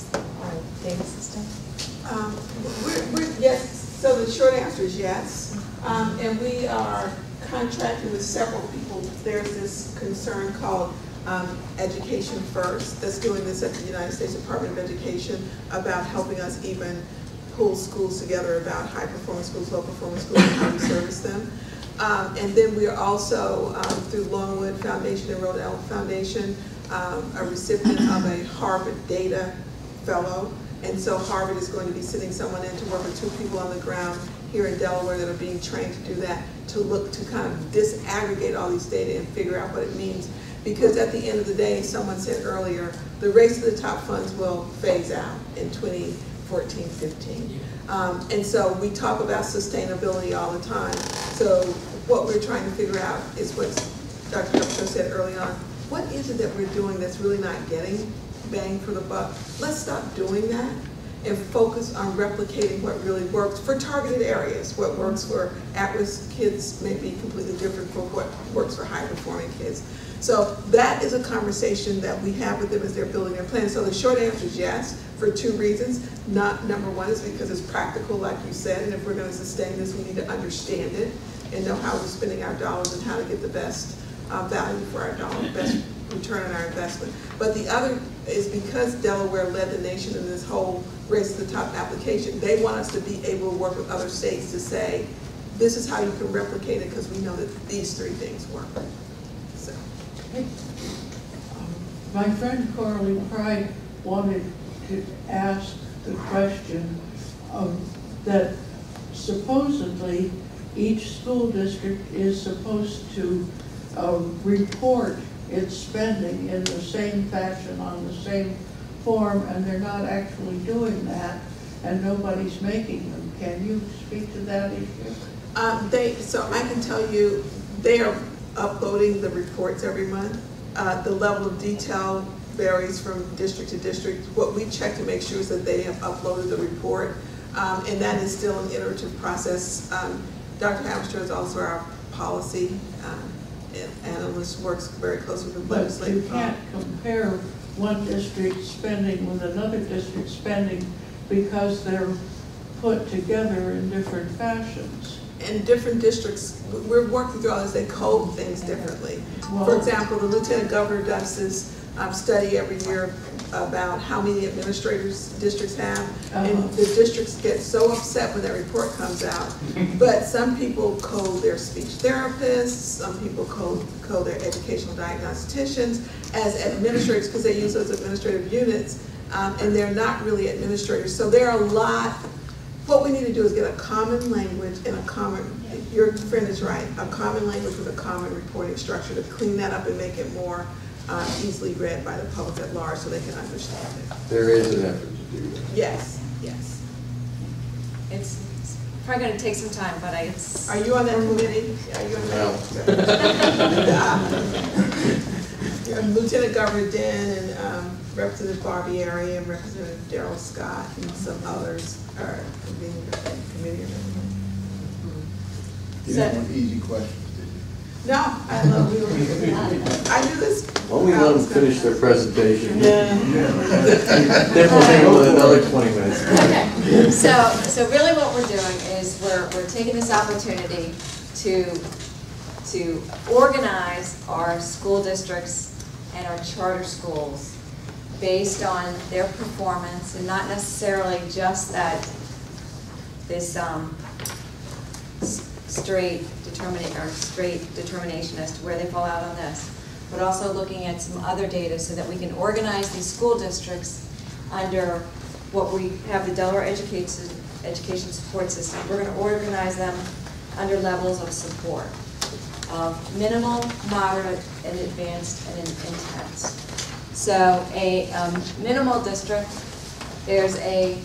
Speaker 5: about our data system?
Speaker 9: Yes, so the short answer is yes. And we are contracting with several people. There's this concern called Education First that's doing this at the United States Department of Education about helping us even pull schools together about high performance schools, low performance schools, and how we service them. And then we are also, through Longwood Foundation and Rhode Island Foundation, a recipient of a Harvard Data Fellow. And so Harvard is going to be sending someone in to work with 2 people on the ground here in Delaware that are being trained to do that, to look to kind of disaggregate all these data and figure out what it means. Because at the end of the day, someone said earlier, the race to the top funds will phase out in 2014-15. And so we talk about sustainability all the time. So what we're trying to figure out is what Dr. Hapshaw said early on. What is it that we're doing that's really not getting bang for the buck? Let's stop doing that and focus on replicating what really works for targeted areas. What works for at-risk kids may be completely different from what works for high-performing kids. So that is a conversation that we have with them as they're building their plan. So the short answer is yes, for 2 reasons. Number one is because it's practical, like you said, and if we're gonna sustain this, we need to understand it and know how we're spending our dollars and how to get the best value for our dollar, best return on our investment. But the other is because Delaware led the nation in this whole Race to the Top application, they want us to be able to work with other states to say, this is how you can replicate it, because we know that these 3 things work. So.
Speaker 7: My friend Coralie Pride wanted to ask the question that supposedly each school district is supposed to report its spending in the same fashion on the same form, and they're not actually doing that, and nobody's making them. Can you speak to that issue?
Speaker 9: So I can tell you, they are uploading the reports every month. The level of detail varies from district to district. What we check to make sure is that they have uploaded the report, and that is still an iterative process. Dr. Hamster is also our policy analyst, works very closely with the legislative.
Speaker 7: But you can't compare one district's spending with another district's spending because they're put together in different fashions.
Speaker 9: In different districts, we're working through all this, they code things differently. For example, the Lieutenant Governor does this study every year about how many administrators districts have, and the districts get so upset when that report comes out. But some people code their speech therapists, some people code their educational diagnosticians as administrators because they use those administrative units, and they're not really administrators. So there are a lot. What we need to do is get a common language and a common, your friend is right, a common language with a common reporting structure to clean that up and make it more easily read by the public at large so they can understand it.
Speaker 2: There is an effort to do that.
Speaker 9: Yes, yes.
Speaker 5: It's probably going to take some time, but it's...
Speaker 9: Are you on that committee? Are you on that? Lieutenant Governor Den and Representative Barbieri and Representative Darrell Scott and some others are convening the committee.
Speaker 3: You didn't want easy questions, did you?
Speaker 9: No, I love you. I do this.
Speaker 2: Why don't we let them finish their presentation? Then we'll handle it another 20 minutes.
Speaker 5: Okay. So really what we're doing is we're taking this opportunity to organize our school districts and our charter schools based on their performance, and not necessarily just that this straight determination as to where they fall out on this, but also looking at some other data so that we can organize these school districts under what we have the Delaware education support system. We're going to organize them under levels of support. Minimal, moderate, and advanced, and intense. So a minimal district, there's a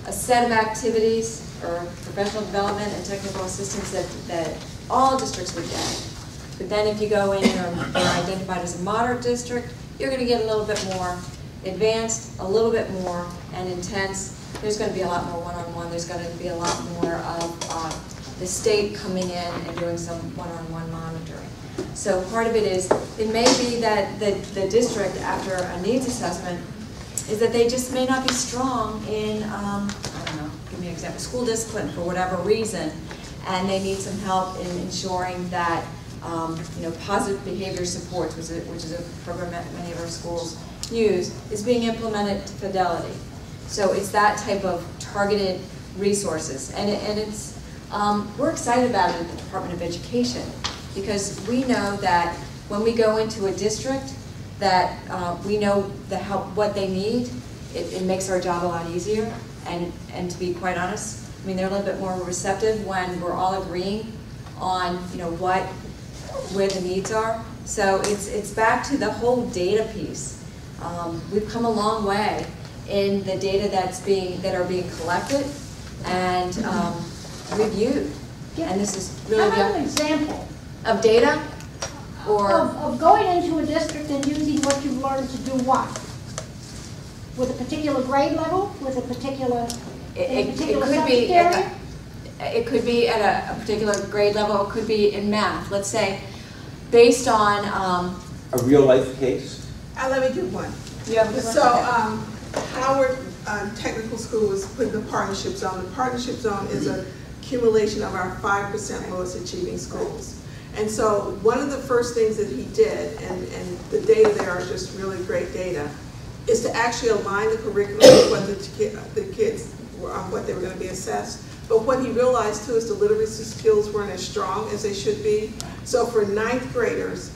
Speaker 5: set of activities or professional development and technical assistance that all districts would get. But then if you go in and are identified as a moderate district, you're going to get a little bit more advanced, a little bit more, and intense. There's going to be a lot more one-on-one. There's going to be a lot more of the state coming in and doing some one-on-one monitoring. So part of it is, it may be that the district, after a needs assessment, is that they just may not be strong in, I don't know, give me an example, school discipline for whatever reason, and they need some help in ensuring that positive behavior supports, which is a program that many of our schools use, is being implemented to fidelity. So it's that type of targeted resources, and it's we're excited about it at the Department of Education, because we know that when we go into a district that we know what they need, it makes our job a lot easier. And to be quite honest, I mean, they're a little bit more receptive when we're all agreeing on where the needs are. So it's back to the whole data piece. We've come a long way in the data that are being collected and reviewed.
Speaker 11: Yeah.
Speaker 5: And this is really
Speaker 11: How about an example
Speaker 5: of data, or
Speaker 11: of going into a district and using what you've learned to do what? With a particular grade level? With a particular
Speaker 5: it could be at a particular grade level. It could be in math. Let's say, based on
Speaker 6: a real-life case?
Speaker 9: Let me give one.
Speaker 5: Yeah.
Speaker 9: So, Howard Technical School was put in the partnership zone. The partnership zone is a accumulation of our 5% lowest achieving schools. And so one of the first things that he did, and the data there are just really great data, is to actually align the curriculum with what the kids were on what they were going to be assessed. But what he realized too is the literacy skills weren't as strong as they should be. So for 9th graders,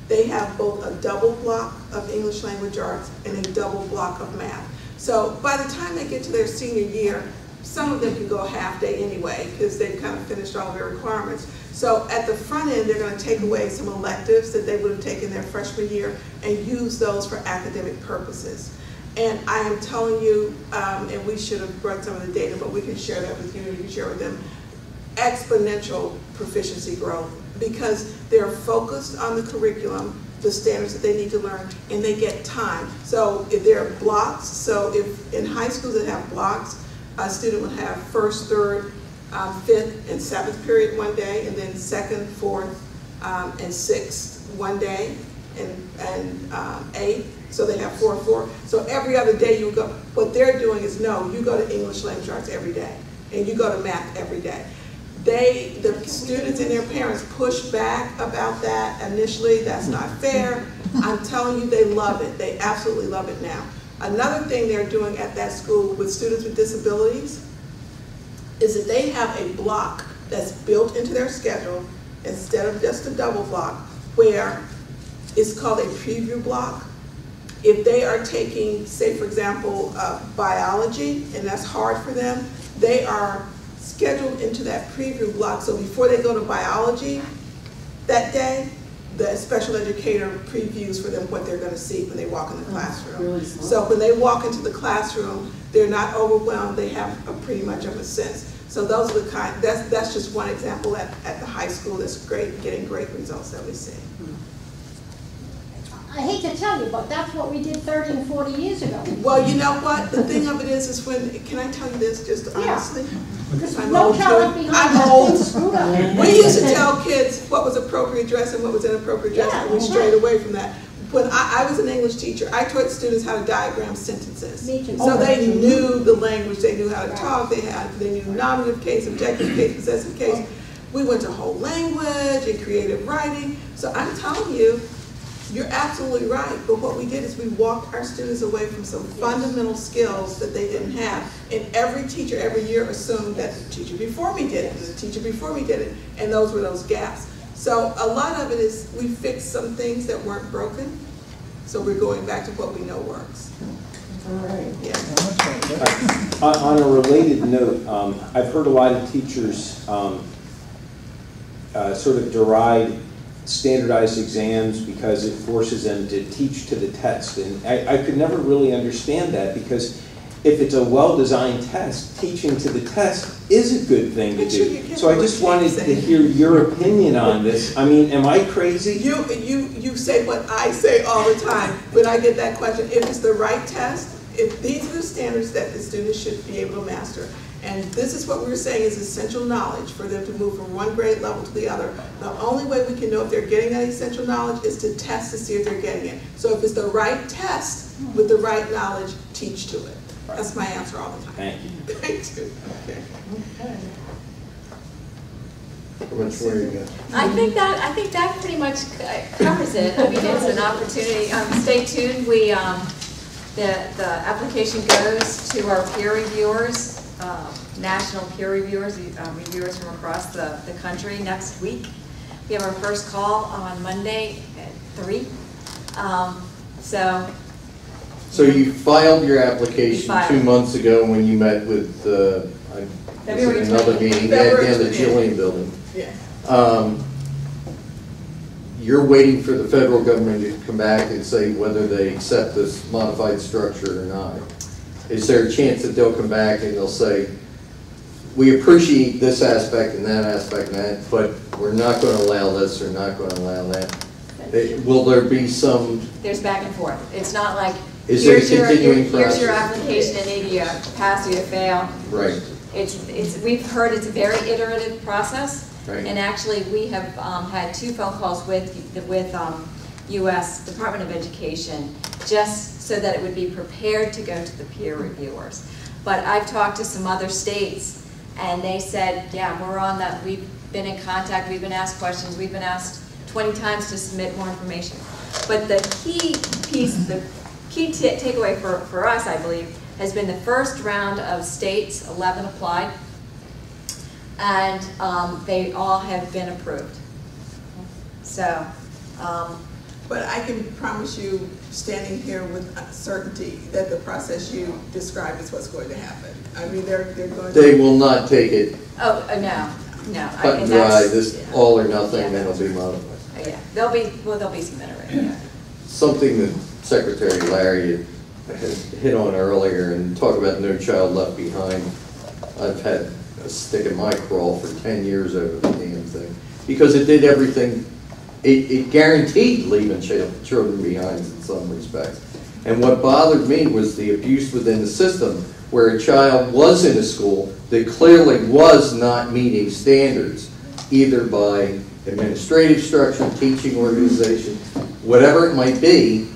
Speaker 9: they have both a double block of English language arts and a double block of math. So by the time they get to their senior year, some of them can go a half day anyway because they've kind of finished all their requirements. So at the front end, they're going to take away some electives that they would have taken their freshman year and use those for academic purposes. And I am telling you, and we should have brought some of the data, but we can share that with you and you can share with them, exponential proficiency growth because they're focused on the curriculum, the standards that they need to learn, and they get time. So if there are blocks, so if in high schools that have blocks, a student would have first, third, 5th, and 7th period one day, and then 2nd, 4th, and 6th one day, and 8th. So they have 4 and 4. So every other day you would go. What they're doing is no, you go to English language arts every day, and you go to math every day. The students and their parents push back about that initially. That's not fair. I'm telling you, they love it. They absolutely love it now. Another thing they're doing at that school with students with disabilities is that they have a block that's built into their schedule instead of just a double block where it's called a preview block. If they are taking, say for example, biology, and that's hard for them, they are scheduled into that preview block. So before they go to biology that day, the special educator previews for them what they're going to see when they walk in the classroom.
Speaker 1: Really smart.
Speaker 9: So when they walk into the classroom, they're not overwhelmed. They have a pretty much of a sense. So those are the kind. That's just one example at the high school that's great, getting great results that we see.
Speaker 11: I hate to tell you, but that's what we did 30 and 40 years ago.
Speaker 9: Well, you know what? The thing of it is when, can I tell you this just honestly?
Speaker 11: Because
Speaker 9: I'm
Speaker 11: no
Speaker 9: old
Speaker 11: child left
Speaker 9: too.
Speaker 11: behind
Speaker 9: I'm
Speaker 11: has
Speaker 9: old.
Speaker 11: been screwed up.
Speaker 9: We used to tell kids what was appropriate dress and what was inappropriate dress, and we strayed away from that. When I was an English teacher, I taught students how to diagram sentences.
Speaker 11: Me too.
Speaker 9: So they knew the language, they knew how to talk, they knew nominative case, objective case, possessive case. We went to whole language and creative writing. So I'm telling you, you're absolutely right, but what we did is we walked our students away from some fundamental skills that they didn't have. And every teacher every year assumed that the teacher before me did it, and the teacher before me did it, and those were those gaps. So a lot of it is we fixed some things that weren't broken, so we're going back to what we know works.
Speaker 1: All right.
Speaker 9: Yeah.
Speaker 6: On a related note, I've heard a lot of teachers sort of deride standardized exams because it forces them to teach to the test. And I could never really understand that because if it's a well-designed test, teaching to the test is a good thing to do. So I just wanted to hear your opinion on this. I mean, am I crazy?
Speaker 9: You say what I say all the time when I get that question. If it's the right test, if these are the standards that the students should be able to master, and this is what we're saying is essential knowledge for them to move from one grade level to the other. The only way we can know if they're getting that essential knowledge is to test to see if they're getting it. So if it's the right test with the right knowledge, teach to it. That's my answer all the time.
Speaker 6: Thank you.
Speaker 9: Thank you. Okay.
Speaker 2: How much more you got?
Speaker 5: I think that pretty much covers it. I mean, it's an opportunity. Stay tuned. The application goes to our peer reviewers, national peer reviewers, reviewers from across the country next week. We have our first call on Monday at 3.
Speaker 2: So you filed your application 2 months ago when you met with
Speaker 5: February
Speaker 2: another
Speaker 5: 20th.
Speaker 2: meeting
Speaker 9: February
Speaker 2: at the
Speaker 9: 20th.
Speaker 2: Jillian building.
Speaker 9: Yeah.
Speaker 2: You're waiting for the federal government to come back and say whether they accept this modified structure or not. Is there a chance that they'll come back and they'll say, we appreciate this aspect and that, but we're not going to allow this or not going to allow that? Will there be some?
Speaker 5: There's back and forth. It's not like,
Speaker 2: Is it a
Speaker 5: here's your
Speaker 2: continuing
Speaker 5: application and either you pass or you fail.
Speaker 2: Right.
Speaker 5: We've heard it's a very iterative process.
Speaker 2: Right.
Speaker 5: And actually, we have had 2 phone calls with U.S. Department of Education, just so that it would be prepared to go to the peer reviewers. But I've talked to some other states, and they said, yeah, we're on that. We've been in contact, we've been asked questions, we've been asked 20 times to submit more information. But the key piece, the key takeaway for us, I believe, has been the first round of states, 11 applied, and they all have been approved. So.
Speaker 9: But I can promise you, standing here with certainty, that the process you described is what's going to happen. I mean, they're going to...
Speaker 2: They will not take it
Speaker 5: Oh, no.
Speaker 2: cut and dry, this all or nothing, and it'll be modified.
Speaker 5: Yeah, there'll be some iterating. Yeah.
Speaker 2: Something that Secretary Larry had hit on earlier, and talk about No Child Left Behind. I've had a stick in my craw for 10 years over the damn thing, because it did everything. It guaranteed leaving children behind in some respects. And what bothered me was the abuse within the system, where a child was in a school that clearly was not meeting standards, either by administrative structure, teaching organization, whatever it might be.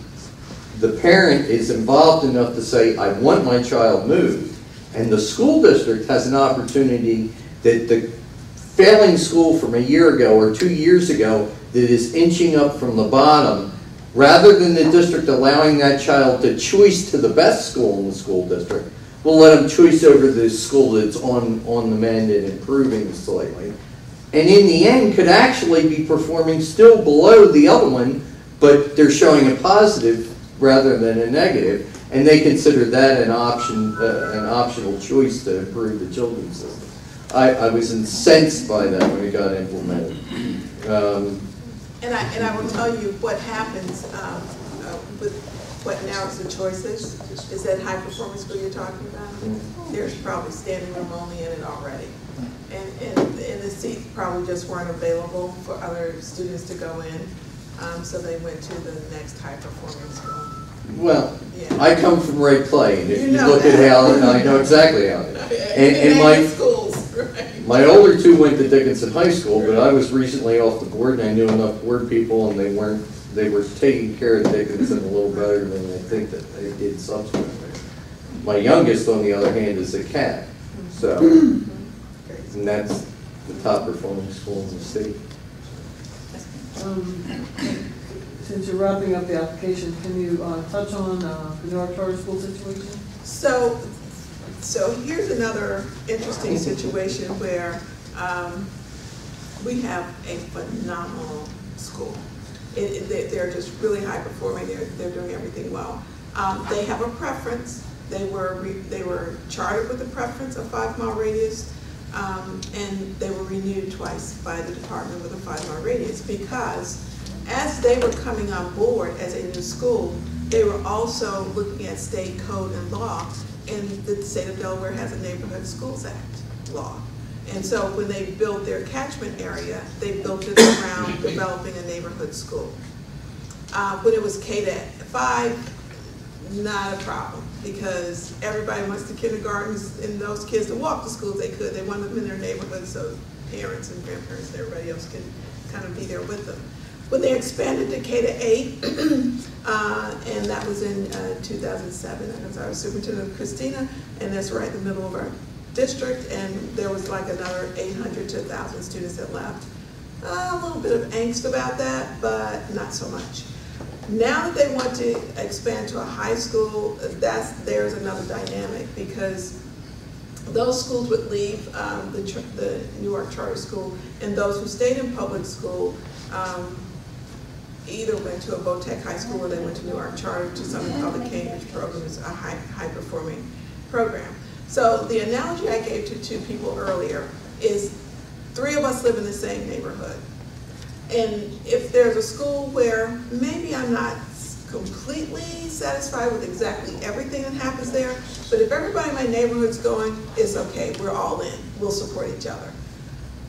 Speaker 2: The parent is involved enough to say, I want my child moved. And the school district has an opportunity that the failing school from a year ago or 2 years ago that is inching up from the bottom, rather than the district allowing that child to choice to the best school in the school district, we'll let them choice over the school that's on the mend and improving slightly. And in the end could actually be performing still below the other one, but they're showing a positive rather than a negative, and they consider that an optional choice to improve the children's system. I was incensed by that when it got implemented.
Speaker 9: And I will tell you what happens with what narrows the choices is that high performance school you're talking about. There's probably standing room only in it already. And the seats probably just weren't available for other students to go in. So they went to the next high performing school.
Speaker 2: Well,
Speaker 9: yeah.
Speaker 2: I come from Ray Clay, and if you
Speaker 9: know
Speaker 2: look
Speaker 9: that.
Speaker 2: at how, I know exactly how. And
Speaker 9: schools, right?
Speaker 2: my older two went to Dickinson High School, but I was recently off the board, and I knew enough board people, and they were taking care of Dickinson a little better than I think that they did subsequently. My youngest, on the other hand, is a cat, so, and that's the top performing school in the state.
Speaker 1: Since you're wrapping up the application, can you touch on the Newark Charter School situation?
Speaker 9: So here's another interesting situation where we have a phenomenal school. They're just really high performing. They're doing everything well. They have a preference. They were chartered with a preference of 5-mile radius, and they were renewed twice by the department with a 5-mile radius because as they were coming on board as a new school, they were also looking at state code and law, and the state of Delaware has a Neighborhood Schools Act law. And so when they built their catchment area, they built it around developing a neighborhood school. When it was K-5, not a problem, because everybody wants the kindergartens and those kids to walk to school if they could. They want them in their neighborhood so parents and grandparents and everybody else can kind of be there with them. When they expanded to K-8, and that was in 2007, and as our superintendent Christina, and that's right in the middle of our district, and there was like another 800 to 1,000 students that left. A little bit of angst about that, but not so much. Now that they want to expand to a high school, there's another dynamic, because those schools would leave the Newark Charter School, and those who stayed in public school either went to a Botech High School or they went to Newark Charter to something called the Cambridge program. It's a high-performing program. So the analogy I gave to two people earlier is 3 of us live in the same neighborhood. And if there's a school where maybe I'm not completely satisfied with exactly everything that happens there, but if everybody in my neighborhood's going, it's okay, we're all in, we'll support each other.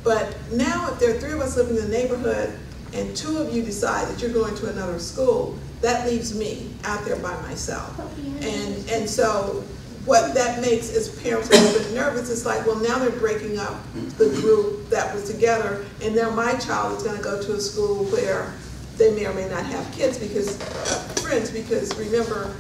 Speaker 9: But now if there are 3 of us living in the neighborhood and 2 of you decide that you're going to another school, that leaves me out there by myself. And so what that makes is parents a little bit nervous. It's like, well, now they're breaking up the group that was together, and now my child is going to go to a school where they may or may not have kids because, friends, because remember,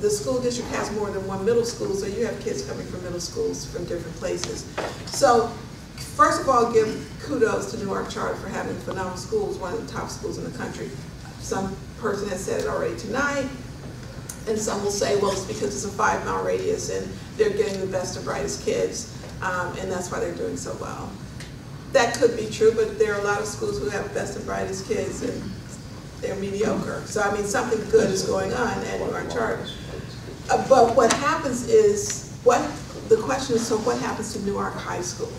Speaker 9: the school district has more than one middle school, so you have kids coming from middle schools from different places. So, first of all, give kudos to Newark Charter for having phenomenal schools, one of the top schools in the country. Some person has said it already tonight, and some will say, well, it's because it's a 5-mile radius and they're getting the best and brightest kids, and that's why they're doing so well. That could be true, but there are a lot of schools who have best and brightest kids and they're mediocre. So I mean, something good is going on at Newark Charter. But what happens is, the question is, so what happens to Newark High School?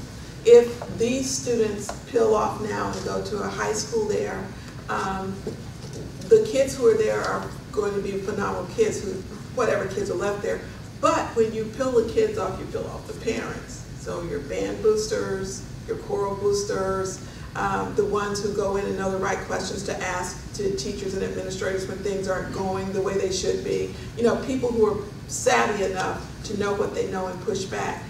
Speaker 9: If these students peel off now and go to a high school there, the kids who are there are going to be phenomenal kids, whatever kids are left there. But when you peel the kids off, you peel off the parents. So your band boosters, your choral boosters, the ones who go in and know the right questions to ask to teachers and administrators when things aren't going the way they should be. You know, people who are savvy enough to know what they know and push back.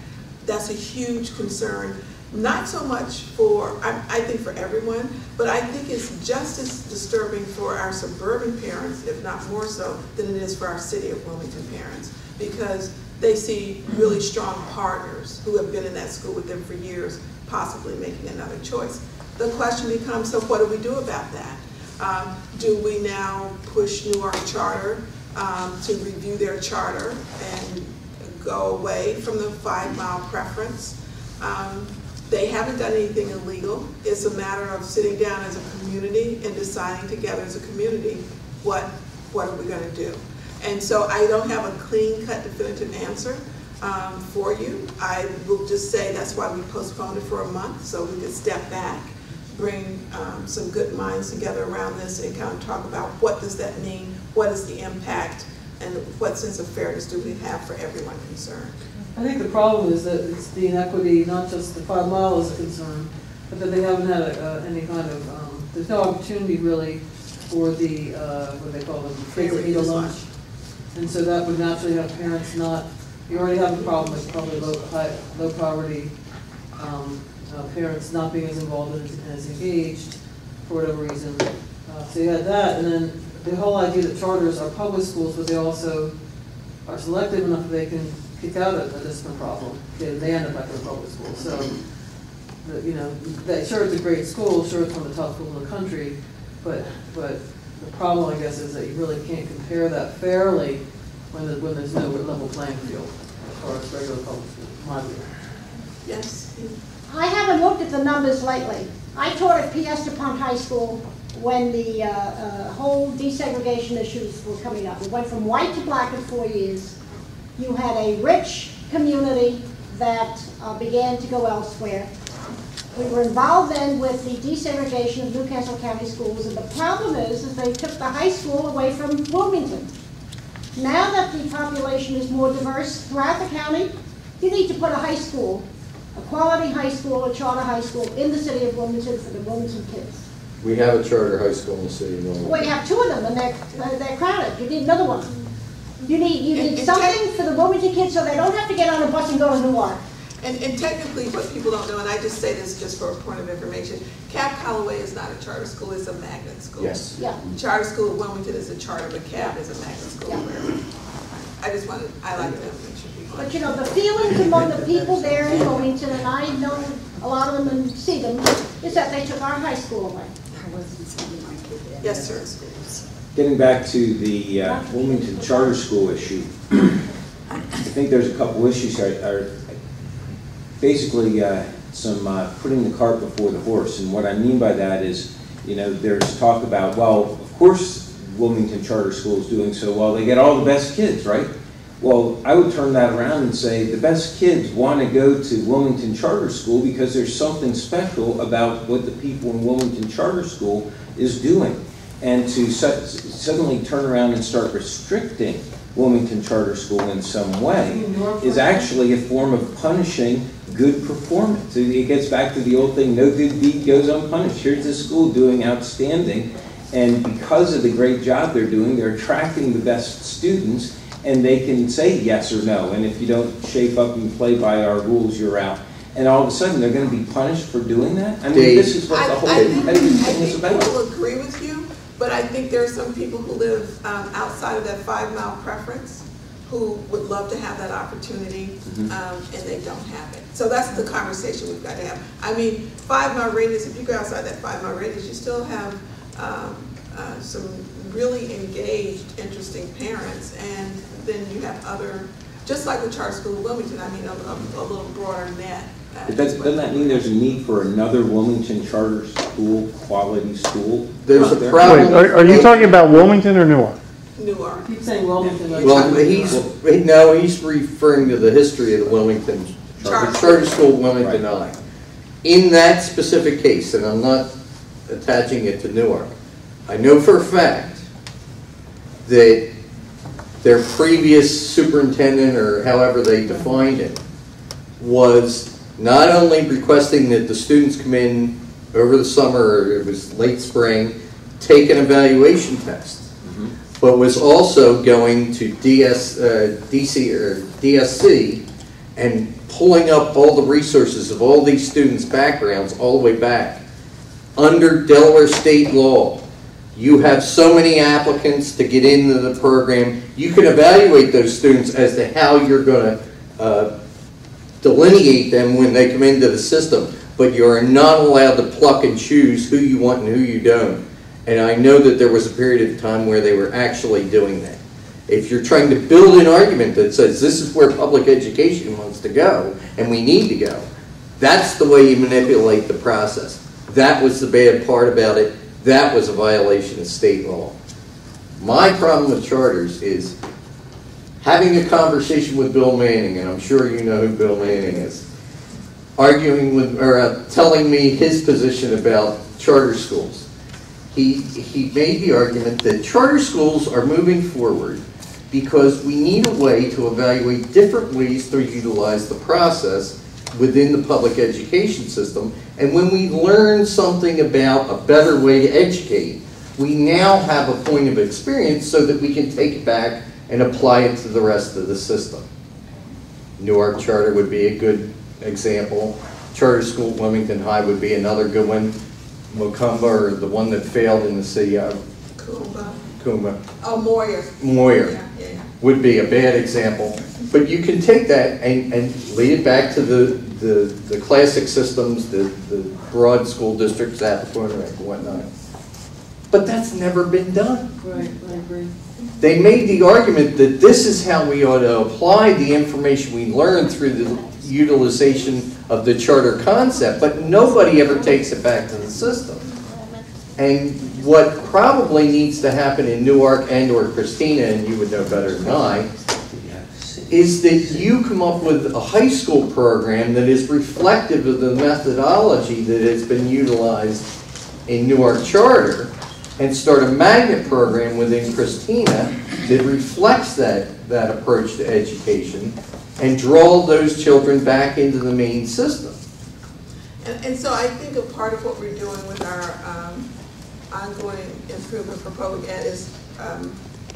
Speaker 9: That's a huge concern. Not so much for, I think for everyone, but I think it's just as disturbing for our suburban parents, if not more so, than it is for our city of Wilmington parents, because they see really strong partners who have been in that school with them for years, possibly making another choice. The question becomes, so what do we do about that? Do we now push Newark Charter to review their charter and go away from the 5-mile preference? They haven't done anything illegal. It's a matter of sitting down as a community and deciding together as a community what are we going to do. And so I don't have a clean-cut definitive answer for you. I will just say that's why we postponed it for a month, so we could step back, bring some good minds together around this and kind of talk about what does that mean, what is the impact, and what sense of fairness do we have for everyone concerned.
Speaker 1: I think the problem is that it's the inequity, not just the 5 mile is a concern, but that they haven't had any kind of, there's no opportunity really for the, what do they call them, kids that eat a lunch. And so that would naturally have parents not, you already have a problem with probably low poverty parents not being as involved as engaged for whatever reason. So you had that, and then the whole idea that charters are public schools, but they also are selective enough that they can kick out a discipline problem. They end up back in a public school. So, you know, sure it's a great school, sure it's one of the top schools in the country, but the problem, I guess, is that you really can't compare that fairly when there's no level playing field as far as regular public schools, in my view.
Speaker 9: Yes?
Speaker 11: I haven't looked at the numbers lately. I taught at P.S. DuPont High School when the whole desegregation issues were coming up. It went from white to black in 4 years. You had a rich community that began to go elsewhere. We were involved then with the desegregation of Newcastle County schools, and the problem is they took the high school away from Wilmington. Now that the population is more diverse throughout the county, you need to put a high school, a quality high school, a charter high school in the city of Wilmington for the Wilmington kids.
Speaker 2: We have a charter high school in the city of Wilmington.
Speaker 11: Well, you have 2 of them, and they're crowded. You need another one. You need something for the Wilmington kids so they don't have to get on a bus and go to Newark.
Speaker 9: And technically, what people don't know, and I just say this just for a point of information, Cab Callaway is not a charter school, it's a magnet school.
Speaker 2: Yes.
Speaker 11: Yeah.
Speaker 9: Charter school of Wilmington is a charter, but Cab is a magnet school.
Speaker 11: Yeah.
Speaker 9: I like to make sure people.
Speaker 11: But you know, the feelings among the people there in Wilmington, and I know a lot of them and see them, is that they took our high school away.
Speaker 9: Yes, sir.
Speaker 6: Getting back to the Wilmington Charter School issue, I think there's a couple issues here. Basically, some putting the cart before the horse. And what I mean by that is, you know, there's talk about, well, of course Wilmington Charter School is doing so well. They get all the best kids, right? Well, I would turn that around and say the best kids want to go to Wilmington Charter School because there's something special about what the people in Wilmington Charter School is doing. And to suddenly turn around and start restricting Wilmington Charter School in some way is actually a form of punishing good performance. It gets back to the old thing, no good deed goes unpunished. Here's this school doing outstanding, and because of the great job they're doing, they're attracting the best students, and they can say yes or no, and if you don't shape up and play by our rules, you're out. and all of a sudden they're going to be punished for doing that? I mean,
Speaker 2: Dave.
Speaker 6: this is what the whole competitive thing is
Speaker 9: I think
Speaker 6: about.
Speaker 9: people agree with you, but I think there are some people who live outside of that 5-mile preference who would love to have that opportunity, and they don't have it. So that's the conversation we've got to have. I mean, 5-mile radius, if you go outside that 5-mile radius, you still have some really engaged, interesting parents, and then you have other, just like the charter school of Wilmington, I mean, a little broader net.
Speaker 6: Doesn't that mean there's a need for another Wilmington charter school, quality school?
Speaker 2: There's a
Speaker 12: Wait,
Speaker 2: problem.
Speaker 12: are you talking about Wilmington or Newark?
Speaker 9: Newark.
Speaker 1: Keep saying Wilmington. like-
Speaker 2: Well, he's referring to the history of the Wilmington, the charter school of Wilmington High. In that specific case, and I'm not attaching it to Newark, I know for a fact that their previous superintendent, or however they defined it, was not only requesting that the students come in over the summer, or it was late spring, take an evaluation test, but was also going to DSC and pulling up all the resources of all these students' backgrounds all the way back. Under Delaware state law, you have so many applicants to get into the program. You can evaluate those students as to how you're going to delineate them when they come into the system, but you are not allowed to pluck and choose who you want and who you don't. And I know that there was a period of time where they were actually doing that. If you're trying to build an argument that says this is where public education wants to go and we need to go, that's the way you manipulate the process. That was the bad part about it. That was a violation of state law. My problem with charters is having a conversation with Bill Manning, and I'm sure you know who Bill Manning is, arguing with, or telling me his position about charter schools. He made the argument that charter schools are moving forward because we need a way to evaluate different ways to utilize the process within the public education system. And when we learn something about a better way to educate, we now have a point of experience so that we can take it back and apply it to the rest of the system. Newark Charter would be a good example. Charter School at Wilmington High would be another good one. Macomba, or the one that failed in the city of Coomba.
Speaker 9: Oh, Moyer.
Speaker 2: Yeah. Would be a bad example. But you can take that and lead it back to the classic systems, the broad school districts, Appleton and whatnot. But that's never been done.
Speaker 1: Right, I agree.
Speaker 2: They made the argument that this is how we ought to apply the information we learned through the utilization of the charter concept, but nobody ever takes it back to the system. And what probably needs to happen in Newark and or Christina, and you would know better than I, is that you come up with a high school program that is reflective of the methodology that has been utilized in Newark Charter, and start a magnet program within Christina that reflects that approach to education, and draw those children back into the main system.
Speaker 9: And so I think a part of what we're doing with our ongoing improvement for public ed is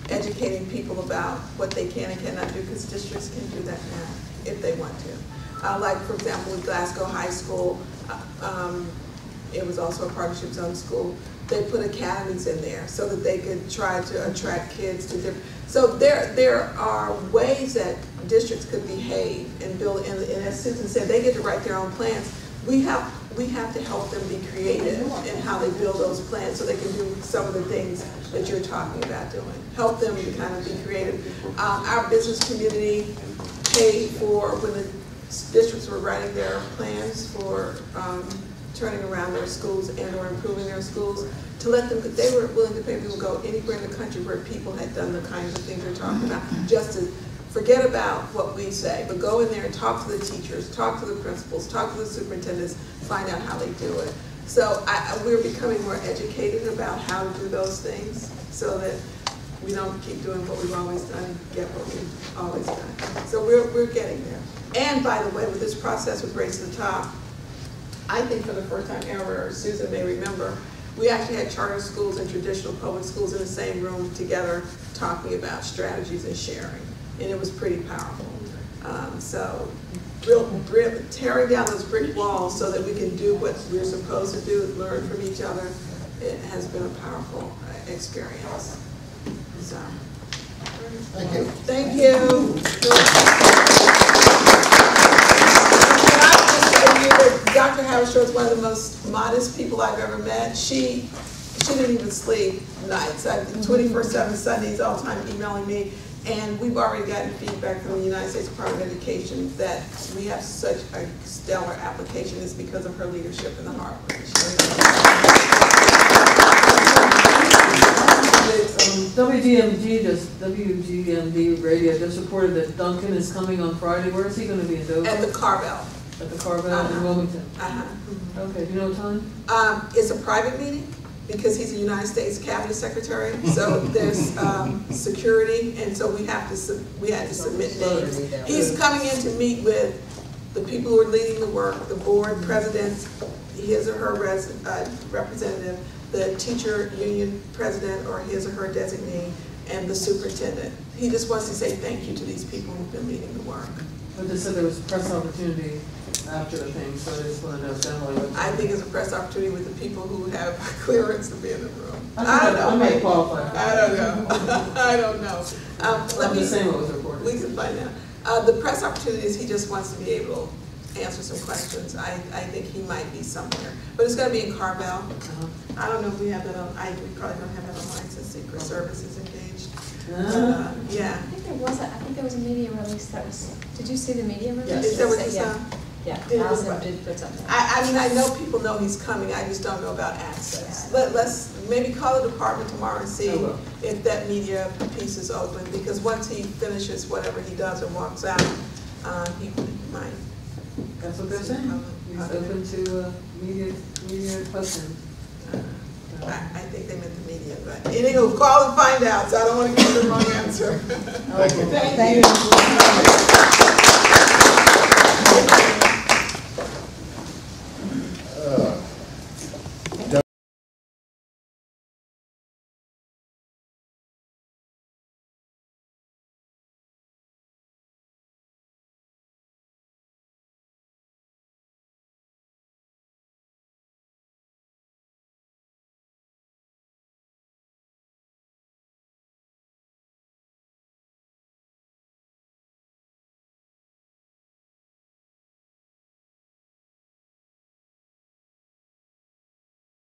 Speaker 9: educating people about what they can and cannot do, because districts can do that now if they want to. Like, for example, with Glasgow High School, it was also a partnership zone school. They put academies in there so that they could try to attract kids to different. So there are ways that districts could behave and build. And as Susan said, they get to write their own plans. We have to help them be creative in how they build those plans so they can do some of the things that you're talking about doing. Help them to kind of be creative. Our business community paid for, when the districts were writing their plans for turning around their schools and or improving their schools, to let them, they were willing to pay people to go anywhere in the country where people had done the kinds of things we're talking about, just to forget about what we say, but go in there and talk to the teachers, talk to the principals, talk to the superintendents, find out how they do it. So we're becoming more educated about how to do those things so that we don't keep doing what we've always done and get what we've always done. So we're getting there. And by the way, with this process with Race to the Top, I think for the first time ever, Susan may remember, we actually had charter schools and traditional public schools in the same room together talking about strategies and sharing. And it was pretty powerful. So tearing down those brick walls so that we can do what we're supposed to do, learn from each other. It has been a powerful experience. So,
Speaker 3: Thank you.
Speaker 9: thank you. Dr. Haberstroh is one of the most modest people I've ever met. She didn't even sleep nights. 24/7 Sundays, all the time emailing me. And we've already gotten feedback from the United States Department of Education that we have such a stellar application is because of her leadership in the hard work.
Speaker 1: WGMD radio just reported that Duncan is coming on Friday. Where is he going to be, in Dover?
Speaker 9: At the Carvel.
Speaker 1: At the Carvel in Wilmington. Okay, do you know what time?
Speaker 9: It's a private meeting because he's a United States Cabinet Secretary. So there's security, and so we had to submit names. He's coming in to meet with the people who are leading the work, the board presidents, his or her representative, the teacher union president or his or her designee, and the superintendent. He just wants to say thank you to these people who've been leading the work.
Speaker 1: But they said there was a press opportunity after the thing, so I just want to know generally what.
Speaker 9: I think it's a press opportunity with the people who have clearance to be in the room.
Speaker 1: I don't know. I may qualify.
Speaker 9: I don't know. I don't know.
Speaker 1: I'm just saying what was reported.
Speaker 9: We can find out. The press opportunities, he just wants to be able to answer some questions. I think he might be somewhere. But it's going to be in Carvel. I don't know if we have that on, we probably don't have that online since Secret Service is engaged. Yeah.
Speaker 5: I think there was a media release that was, did you see the media release?
Speaker 9: Yes. Is that what you saw?
Speaker 5: Yeah, Allison did put something.
Speaker 9: I mean, I know people know he's coming, I just don't know about access. Let's maybe call the department tomorrow and see if that media piece is open, because once he finishes whatever he does and walks out, he might.
Speaker 1: That's what they're saying. He's open to media questions.
Speaker 9: I think they meant the media, but anyway, call and find out, so I don't want to give the wrong answer.
Speaker 3: Thank you.
Speaker 9: Thank you.